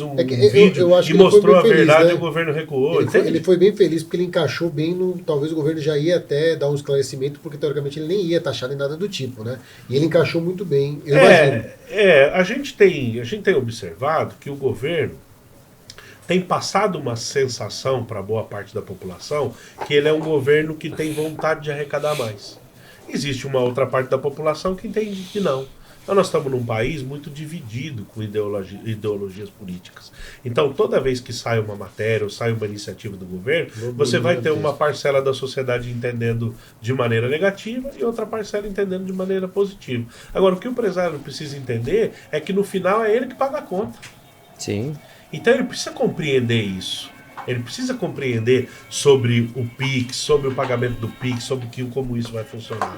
um vídeo eu acho e que ele mostrou foi a bem feliz, verdade, né? e o governo recuou. Ele foi bem feliz porque ele encaixou bem no... Talvez o governo já ia até dar um esclarecimento, porque teoricamente ele nem ia taxar nem nada do tipo, né? E ele encaixou muito bem, eu imagino. A gente tem observado que o governo tem passado uma sensação para boa parte da população que ele é um governo que tem vontade de arrecadar mais. Existe uma outra parte da população que entende que não. Então nós estamos num país muito dividido com ideologias políticas. Então toda vez que sai uma matéria ou sai uma iniciativa do governo, você vai ter uma parcela da sociedade entendendo de maneira negativa e outra parcela entendendo de maneira positiva. Agora o que o empresário precisa entender é que no final é ele que paga a conta. Sim. Então ele precisa compreender isso. Ele precisa compreender sobre o PIX, sobre o pagamento do PIX, sobre como isso vai funcionar.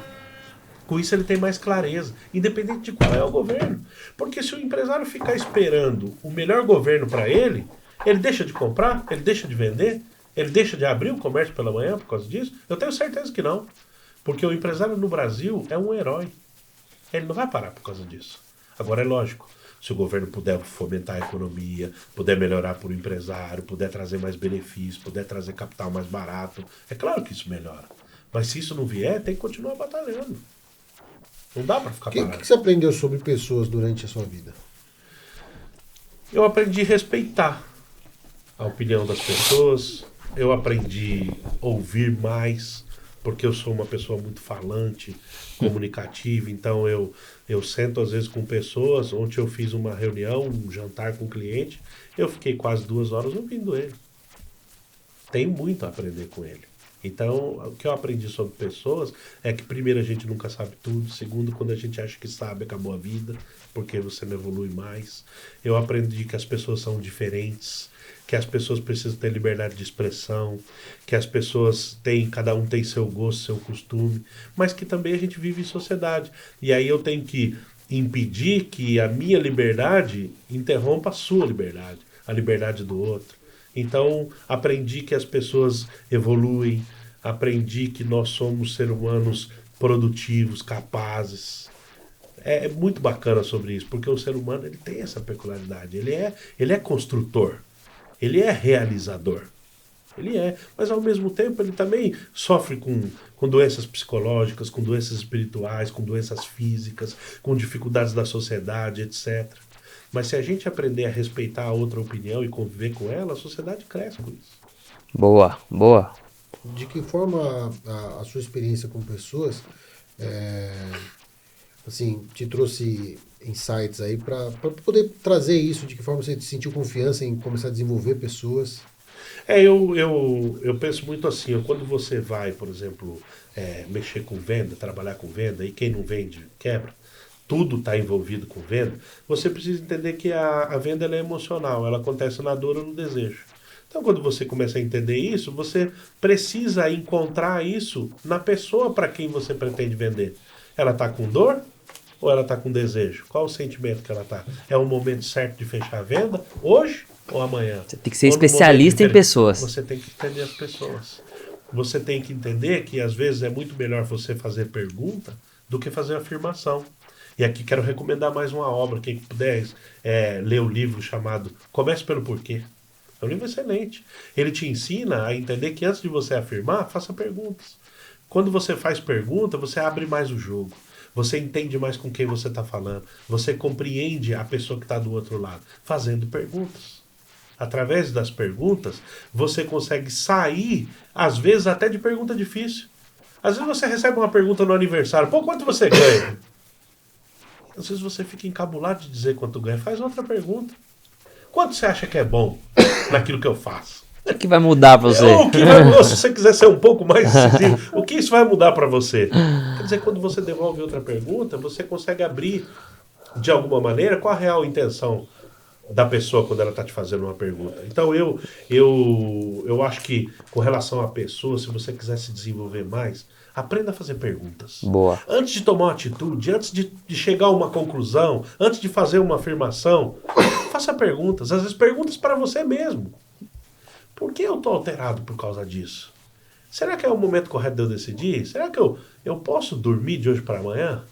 Com isso ele tem mais clareza, independente de qual é o governo. Porque se o empresário ficar esperando o melhor governo para ele deixa de comprar, ele deixa de vender, ele deixa de abrir o comércio pela manhã por causa disso? Eu tenho certeza que não. Porque o empresário no Brasil é um herói. Ele não vai parar por causa disso. Agora é lógico. Se o governo puder fomentar a economia, puder melhorar para o empresário, puder trazer mais benefícios, puder trazer capital mais barato, é claro que isso melhora. Mas se isso não vier, tem que continuar batalhando. Não dá para ficar parado. O que você aprendeu sobre pessoas durante a sua vida? Eu aprendi a respeitar a opinião das pessoas, eu aprendi a ouvir mais, porque eu sou uma pessoa muito falante, comunicativa, então eu sento às vezes com pessoas. Ontem eu fiz uma reunião, um jantar com um cliente, eu fiquei quase 2 horas ouvindo ele. Tenho muito a aprender com ele. Então, o que eu aprendi sobre pessoas é que, primeiro, a gente nunca sabe tudo. Segundo, quando a gente acha que sabe, acabou a vida, porque você não evolui mais. Eu aprendi que as pessoas são diferentes, que as pessoas precisam ter liberdade de expressão, que as pessoas cada um tem seu gosto, seu costume, mas que também a gente vive em sociedade. E aí eu tenho que impedir que a minha liberdade interrompa a sua liberdade, a liberdade do outro. Então, aprendi que as pessoas evoluem, aprendi que nós somos seres humanos produtivos, capazes. É muito bacana sobre isso, porque o ser humano ele tem essa peculiaridade, ele é construtor. Ele é realizador. Ele é. Mas, ao mesmo tempo, ele também sofre com doenças psicológicas, com doenças espirituais, com doenças físicas, com dificuldades da sociedade, etc. Mas se a gente aprender a respeitar a outra opinião e conviver com ela, a sociedade cresce com isso. Boa, boa. De que forma a sua experiência com pessoas assim, te trouxe insights aí para poder trazer isso? De que forma você sentiu confiança em começar a desenvolver pessoas? Eu penso muito assim, quando você vai, por exemplo, mexer com venda, trabalhar com venda, e quem não vende quebra, tudo está envolvido com venda, você precisa entender que a venda ela é emocional, ela acontece na dor ou no desejo. Então, quando você começa a entender isso, você precisa encontrar isso na pessoa para quem você pretende vender. Ela está com dor ou ela está com desejo? Qual o sentimento que ela está? É o momento certo de fechar a venda? Hoje ou amanhã? Você tem que ser Ou no especialista em momento pessoas. Você tem que entender as pessoas. Você tem que entender que às vezes é muito melhor você fazer pergunta do que fazer afirmação. E aqui quero recomendar mais uma obra. Quem puder ler o livro chamado Comece pelo Porquê. É um livro excelente. Ele te ensina a entender que antes de você afirmar, faça perguntas. Quando você faz pergunta, você abre mais o jogo. Você entende mais com quem você está falando. Você compreende a pessoa que está do outro lado. Fazendo perguntas. Através das perguntas, você consegue sair, às vezes, até de pergunta difícil. Às vezes você recebe uma pergunta no aniversário. Pô, quanto você ganha? Às vezes você fica encabulado de dizer quanto ganha. Faz outra pergunta. Quanto você acha que é bom naquilo que eu faço? O que vai mudar pra você? Se você quiser ser um pouco mais decisivo, o que isso vai mudar para você? Quer dizer, quando você devolve outra pergunta, você consegue abrir, de alguma maneira, qual a real intenção da pessoa quando ela está te fazendo uma pergunta. Então, eu acho que, com relação à pessoa, se você quiser se desenvolver mais, aprenda a fazer perguntas. Boa. Antes de tomar uma atitude, antes de chegar a uma conclusão, antes de fazer uma afirmação, faça perguntas. Às vezes, perguntas para você mesmo. Por que eu estou alterado por causa disso? Será que é o momento correto de eu decidir? Será que eu posso dormir de hoje para amanhã?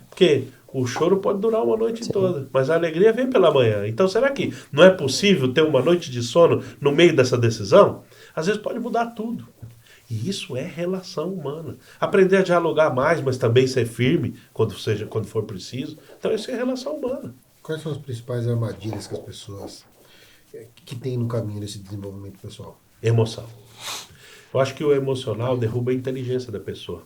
Porque o choro pode durar uma noite toda, mas a alegria vem pela manhã. Então, será que não é possível ter uma noite de sono no meio dessa decisão? Às vezes pode mudar tudo. E isso é relação humana. Aprender a dialogar mais, mas também ser firme quando for preciso. Então, isso é relação humana. Quais são as principais armadilhas que as pessoas que têm no caminho desse desenvolvimento pessoal? Emoção. Eu acho que o emocional derruba a inteligência da pessoa.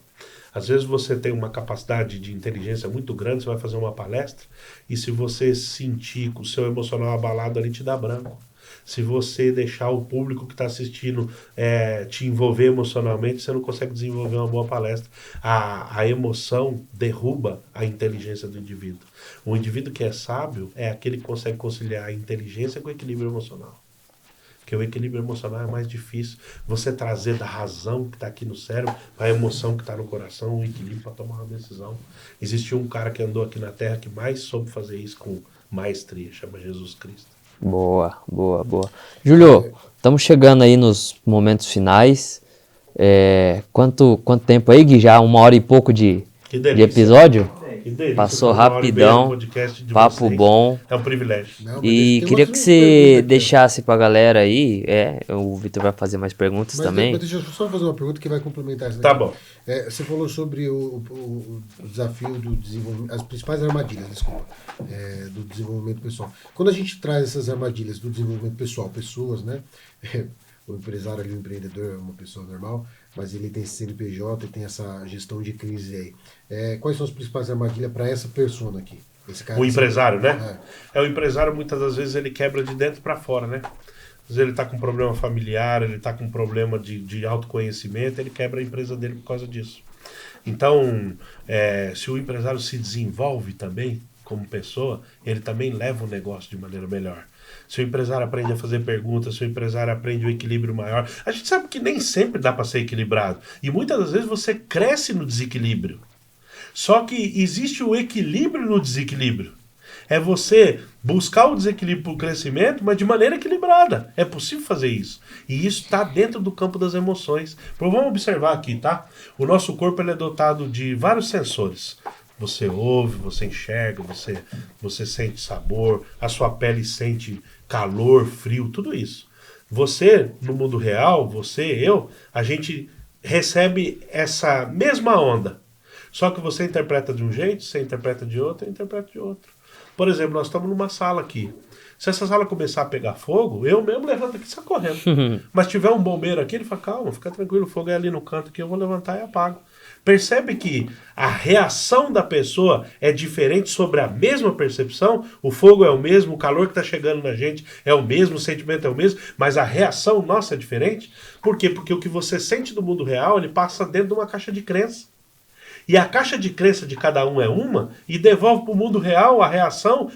Às vezes você tem uma capacidade de inteligência muito grande, você vai fazer uma palestra, e se você sentir com o seu emocional abalado, ali te dá branco. Se você deixar o público que está assistindo te envolver emocionalmente, você não consegue desenvolver uma boa palestra. A emoção derruba a inteligência do indivíduo. O indivíduo que é sábio é aquele que consegue conciliar a inteligência com o equilíbrio emocional. Porque o equilíbrio emocional é mais difícil. Você trazer da razão que está aqui no cérebro para a emoção que está no coração, o equilíbrio para tomar uma decisão. Existiu um cara que andou aqui na Terra que mais soube fazer isso com maestria, chama Jesus Cristo. Boa, boa, boa. Júlio, estamos chegando aí nos momentos finais. Quanto tempo aí, Gui? Já 1 hora e pouco de episódio? Que delícia. Passou rapidão, papo vocês. bom. É um privilégio. Não, E tem queria umas que você perguntas aqui, deixasse pra galera aí, o Vitor vai fazer mais perguntas mas também. deixa eu só fazer uma pergunta que vai complementar isso. Tá bom. Você falou sobre o desafio do desenvolvimento, as principais armadilhas, desculpa, do desenvolvimento pessoal. Quando a gente traz essas armadilhas do desenvolvimento pessoal, pessoas, né? O empresário ali, o empreendedor é uma pessoa normal, mas ele tem esse CNPJ e tem essa gestão de crise aí. Quais são as principais armadilhas para essa persona aqui? Esse cara O empresário, né? O empresário, muitas das vezes, ele quebra de dentro para fora, né? Às vezes ele está com problema familiar, ele está com problema de autoconhecimento, ele quebra a empresa dele por causa disso. Então, se o empresário se desenvolve também como pessoa, ele também leva o negócio de maneira melhor. Se o empresário aprende a fazer perguntas, se o empresário aprende o equilíbrio maior, a gente sabe que nem sempre dá para ser equilibrado. E muitas das vezes você cresce no desequilíbrio. Só que existe o equilíbrio no desequilíbrio. É você buscar o desequilíbrio para o crescimento, mas de maneira equilibrada. É possível fazer isso. E isso está dentro do campo das emoções. Então vamos observar aqui, tá? O nosso corpo ele é dotado de vários sensores. Você ouve, você enxerga, você sente sabor, a sua pele sente calor, frio, tudo isso. Você, no mundo real, eu, a gente recebe essa mesma onda. Só que você interpreta de um jeito, você interpreta de outro, eu interpreto de outro. Por exemplo, nós estamos numa sala aqui. Se essa sala começar a pegar fogo, eu mesmo levanto aqui e saio correndo. Mas tiver um bombeiro aqui, ele fala, calma, fica tranquilo, o fogo é ali no canto que eu vou levantar e apago. Percebe que a reação da pessoa é diferente sobre a mesma percepção? O fogo é o mesmo, o calor que está chegando na gente é o mesmo, o sentimento é o mesmo, mas a reação nossa é diferente? Por quê? Porque o que você sente do mundo real, ele passa dentro de uma caixa de crença. E a caixa de crença de cada um é uma e devolve para o mundo real a reação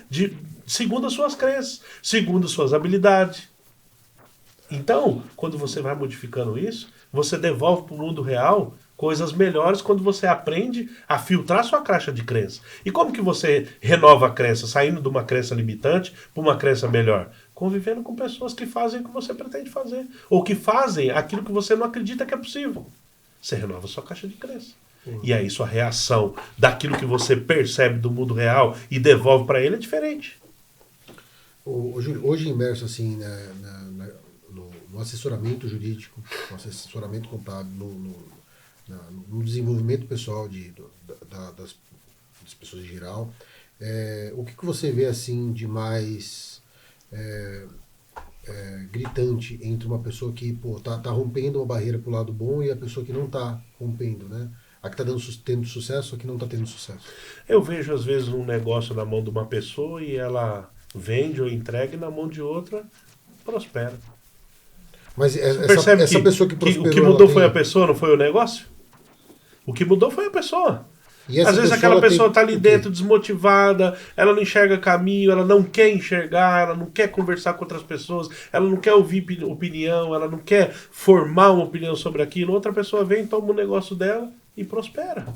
segundo as suas crenças, segundo as suas habilidades. Então, quando você vai modificando isso, você devolve para o mundo real coisas melhores quando você aprende a filtrar sua caixa de crença. E como que você renova a crença, saindo de uma crença limitante para uma crença melhor? Convivendo com pessoas que fazem o que você pretende fazer, ou que fazem aquilo que você não acredita que é possível. Você renova a sua caixa de crença. E aí sua reação daquilo que você percebe do mundo real e devolve para ele é diferente. Júlio, hoje imerso assim no assessoramento jurídico, no assessoramento contábil, no desenvolvimento pessoal das pessoas em geral, o que você vê assim de mais gritante entre uma pessoa que tá rompendo uma barreira pro lado bom e a pessoa que não tá rompendo, né? A que tá tendo sucesso, a que não tá tendo sucesso. Eu vejo às vezes um negócio na mão de uma pessoa e ela vende ou entrega e na mão de outra prospera. Mas essa pessoa que prosperou... O que mudou foi a pessoa, não foi o negócio? O que mudou foi a pessoa. Às vezes aquela pessoa está ali dentro desmotivada, ela não enxerga caminho, ela não quer enxergar, ela não quer conversar com outras pessoas, ela não quer ouvir opinião, ela não quer formar uma opinião sobre aquilo. Outra pessoa vem, toma o negócio dela e prospera.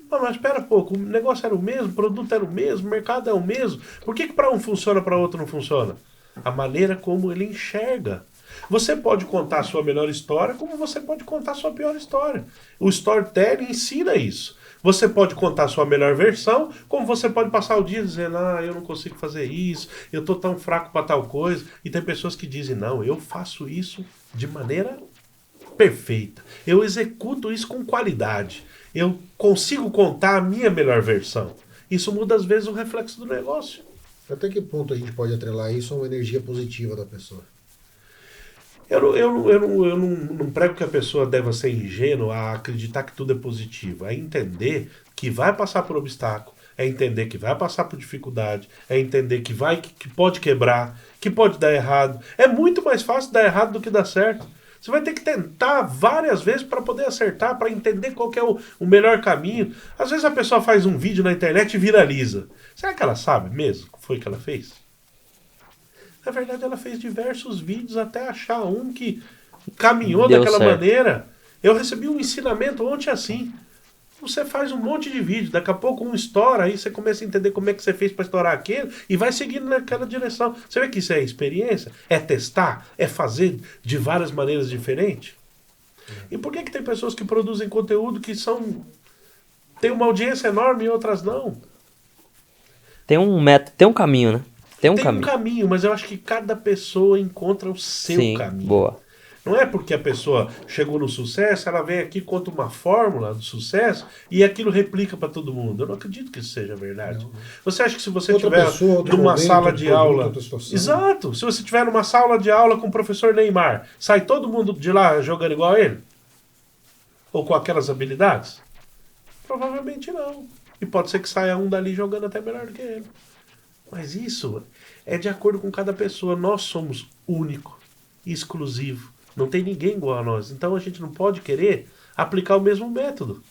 Não, mas espera pouco, o negócio era o mesmo, o produto era o mesmo, o mercado é o mesmo. Por que para um funciona, para outro não funciona? A maneira como ele enxerga. Você pode contar a sua melhor história, como você pode contar a sua pior história. O storytelling ensina isso. Você pode contar a sua melhor versão, como você pode passar o dia dizendo, eu não consigo fazer isso, eu estou tão fraco para tal coisa. E tem pessoas que dizem, não, eu faço isso de maneira perfeita. Eu executo isso com qualidade. Eu consigo contar a minha melhor versão. Isso muda às vezes o reflexo do negócio. Até que ponto a gente pode atrelar isso a uma energia positiva da pessoa? Eu não prego que a pessoa deva ser ingênua a acreditar que tudo é positivo. É entender que vai passar por obstáculo, é entender que vai passar por dificuldade, é entender que pode quebrar, que pode dar errado. É muito mais fácil dar errado do que dar certo. Você vai ter que tentar várias vezes para poder acertar, para entender qual que é o melhor caminho. Às vezes a pessoa faz um vídeo na internet e viraliza. Será que ela sabe mesmo o que foi que ela fez? Na verdade, ela fez diversos vídeos até achar um que caminhou daquela maneira. Eu recebi um ensinamento ontem assim. Você faz um monte de vídeo, daqui a pouco um estoura, aí você começa a entender como é que você fez para estourar aquele e vai seguindo naquela direção. Você vê que isso é experiência? É testar? É fazer de várias maneiras diferentes? E por que tem pessoas que produzem conteúdo que tem uma audiência enorme e outras não? Tem um método, tem um caminho, né? Tem um caminho, mas eu acho que cada pessoa encontra o seu caminho. Boa. Não é porque a pessoa chegou no sucesso, ela vem aqui, conta uma fórmula do sucesso e aquilo replica para todo mundo. Eu não acredito que isso seja verdade. Não. Você acha que se você tiver numa sala de aula... Exato. Se você tiver numa sala de aula com o professor Neymar, sai todo mundo de lá jogando igual a ele? Ou com aquelas habilidades? Provavelmente não. E pode ser que saia um dali jogando até melhor do que ele. Mas isso é de acordo com cada pessoa. Nós somos único, exclusivo. Não tem ninguém igual a nós. Então a gente não pode querer aplicar o mesmo método.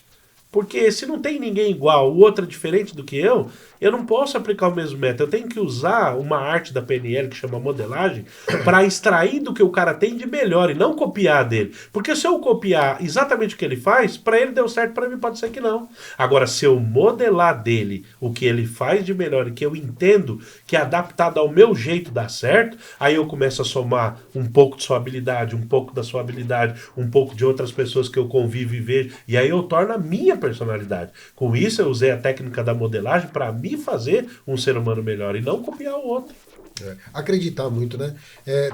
Porque se não tem ninguém igual, o outro é diferente do que eu não posso aplicar o mesmo método. Eu tenho que usar uma arte da PNL que chama modelagem para extrair do que o cara tem de melhor e não copiar dele. Porque se eu copiar exatamente o que ele faz, para ele deu certo, para mim pode ser que não. Agora, se eu modelar dele o que ele faz de melhor e que eu entendo que é adaptado ao meu jeito dá certo, aí eu começo a somar um pouco de sua habilidade, um pouco da sua habilidade, um pouco de outras pessoas que eu convivo e vejo, e aí eu torno a minha personalidade. Com isso eu usei a técnica da modelagem para me fazer um ser humano melhor e não copiar o outro. Acreditar muito, né?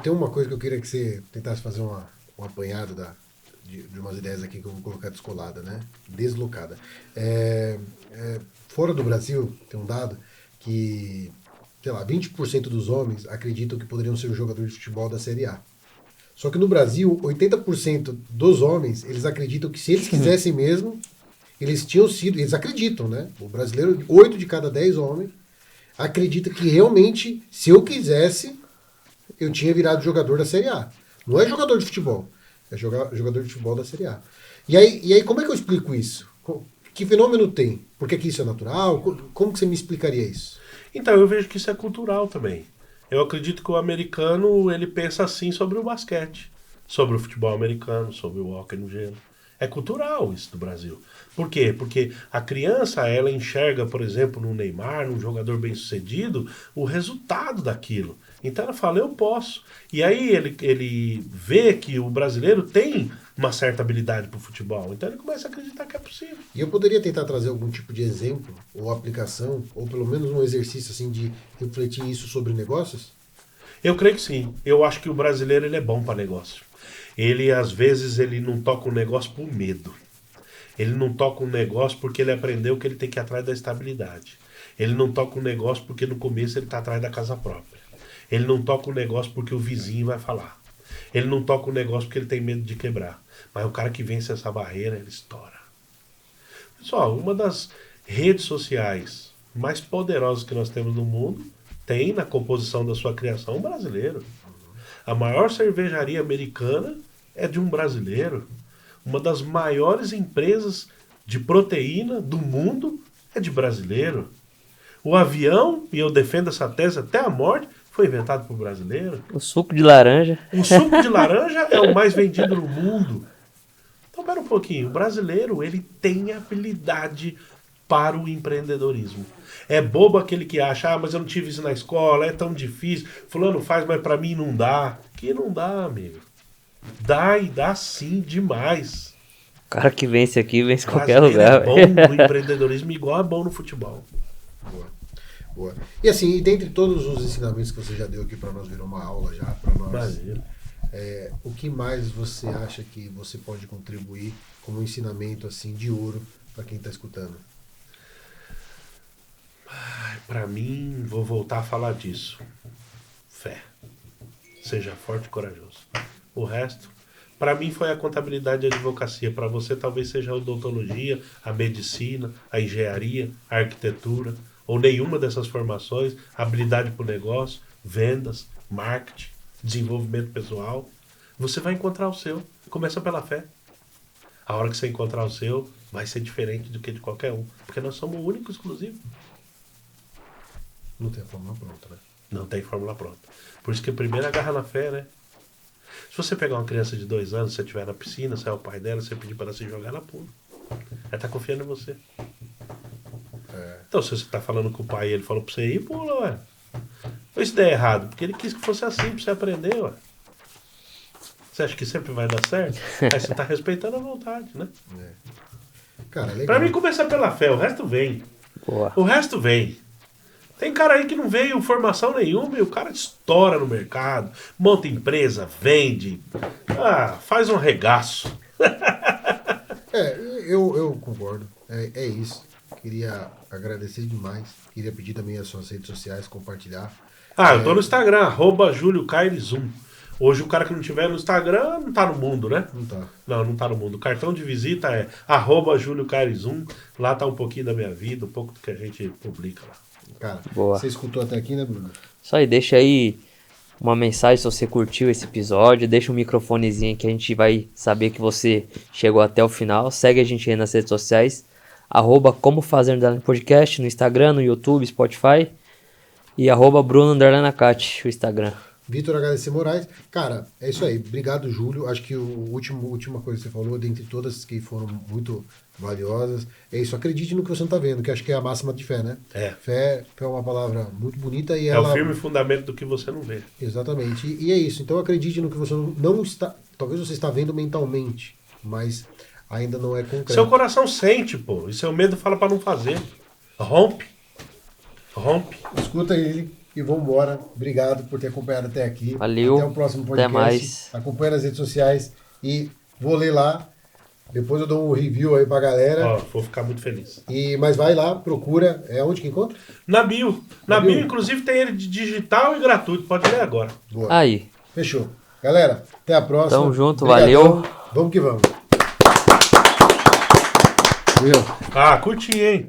Tem uma coisa que eu queria que você tentasse fazer um apanhado de umas ideias aqui que eu vou colocar descolada, né? Deslocada. Fora do Brasil, tem um dado que, sei lá, 20% dos homens acreditam que poderiam ser jogadores de futebol da Série A. Só que no Brasil, 80% dos homens, eles acreditam que se eles quisessem mesmo, eles acreditam, né? O brasileiro, 8 de cada 10 homens, acredita que realmente, se eu quisesse, eu tinha virado jogador da Série A. Não é jogador de futebol, é jogador de futebol da Série A. E aí como é que eu explico isso? Que fenômeno tem? Por que isso é natural? Como que você me explicaria isso? Então, eu vejo que isso é cultural também. Eu acredito que o americano, ele pensa assim sobre o basquete, sobre o futebol americano, sobre o hóquei no gelo. É cultural isso do Brasil. Por quê? Porque a criança, ela enxerga, por exemplo, no Neymar, num jogador bem-sucedido, o resultado daquilo. Então ela fala, eu posso. E aí ele vê que o brasileiro tem uma certa habilidade para o futebol. Então ele começa a acreditar que é possível. E eu poderia tentar trazer algum tipo de exemplo, ou aplicação, ou pelo menos um exercício assim de refletir isso sobre negócios? Eu creio que sim. Eu acho que o brasileiro ele é bom para negócio. Ele, às vezes, ele não toca um negócio por medo. Ele não toca um negócio porque ele aprendeu que ele tem que ir atrás da estabilidade. Ele não toca um negócio porque no começo ele está atrás da casa própria. Ele não toca um negócio porque o vizinho vai falar. Ele não toca um negócio porque ele tem medo de quebrar. Mas o cara que vence essa barreira, ele estoura. Pessoal, uma das redes sociais mais poderosas que nós temos no mundo tem na composição da sua criação um brasileiro. A maior cervejaria americana é de um brasileiro. Uma das maiores empresas de proteína do mundo é de brasileiro. O avião, e eu defendo essa tese até a morte, foi inventado por brasileiro. O suco de laranja. O suco de laranja é o mais vendido no mundo. Então, pera um pouquinho. O brasileiro, ele tem habilidade para o empreendedorismo. É bobo aquele que acha, mas eu não tive isso na escola, é tão difícil. Fulano faz, mas para mim não dá. Que não dá, amigo. Dá e dá sim, demais. O cara que vence aqui, vence em qualquer Brasileiro lugar. é bom no empreendedorismo igual é bom no futebol. Boa. Boa. E assim, e dentre todos os ensinamentos que você já deu aqui para nós, virou uma aula já para nós. Imagina. O que mais você acha que você pode contribuir como ensinamento assim de ouro para quem está escutando? Para mim, vou voltar a falar disso. Fé. Seja forte e corajoso. O resto, para mim, foi a contabilidade e a advocacia. Para você, talvez seja a odontologia, a medicina, a engenharia, a arquitetura, ou nenhuma dessas formações, habilidade para o negócio, vendas, marketing, desenvolvimento pessoal. Você vai encontrar o seu. Começa pela fé. A hora que você encontrar o seu, vai ser diferente do que de qualquer um. Porque nós somos o único exclusivo. Não tem a fórmula pronta, né? Não tem fórmula pronta. Por isso que primeiro agarra na fé, né? Se você pegar uma criança de 2 anos, se você estiver na piscina, você é o pai dela, você pedir para ela se jogar, ela pula. Ela tá confiando em você. Então, se você tá falando com o pai e ele falou pra você ir, pula, ué. Mas isso der errado, porque ele quis que fosse assim pra você aprender, ué. Você acha que sempre vai dar certo? Aí você tá respeitando a vontade, né? Cara, legal. Pra mim, começar pela fé, o resto vem. Boa. O resto vem. Tem cara aí que não veio formação nenhuma e o cara estoura no mercado, monta empresa, vende, faz um regaço. Eu concordo. É isso. Queria agradecer demais. Queria pedir também as suas redes sociais, compartilhar. Eu tô no Instagram, @JúlioCaires1. Hoje o cara que não tiver no Instagram não tá no mundo, né? Não tá. Não tá no mundo. O cartão de visita é @JúlioCaires1. Lá tá um pouquinho da minha vida, um pouco do que a gente publica lá. Cara, Boa. Você escutou até aqui, né, Bruno? Só aí, deixa aí uma mensagem se você curtiu esse episódio. Deixa um microfonezinho que a gente vai saber que você chegou até o final. Segue a gente aí nas redes sociais. @ComoFazer_podcast no Instagram, no YouTube, Spotify. E @Bruno_Acati, o Instagram. Vitor HDC Moraes. Cara, é isso aí. Obrigado, Júlio. Acho que a última coisa que você falou, dentre todas que foram muito valiosas, é isso. Acredite no que você não está vendo, que acho que é a máxima de fé, né? Fé é uma palavra muito bonita e ela... É o firme fundamento do que você não vê. Exatamente. E é isso. Então acredite no que você não está... Talvez você está vendo mentalmente, mas ainda não é concreto. Seu coração sente, pô. E seu medo fala para não fazer. Rompe. Escuta ele. E vamos embora. Obrigado por ter acompanhado até aqui. Valeu. Até o próximo podcast. Até mais. Acompanha nas redes sociais e vou ler lá. Depois eu dou um review aí pra galera. Vou ficar muito feliz. Mas vai lá, procura. É onde que encontra? Na bio. Na bio, inclusive, tem ele de digital e gratuito. Pode ler agora. Boa. Aí. Fechou. Galera, até a próxima. Tamo junto, Obrigadão. valeu. Vamos que vamos. Curti, hein?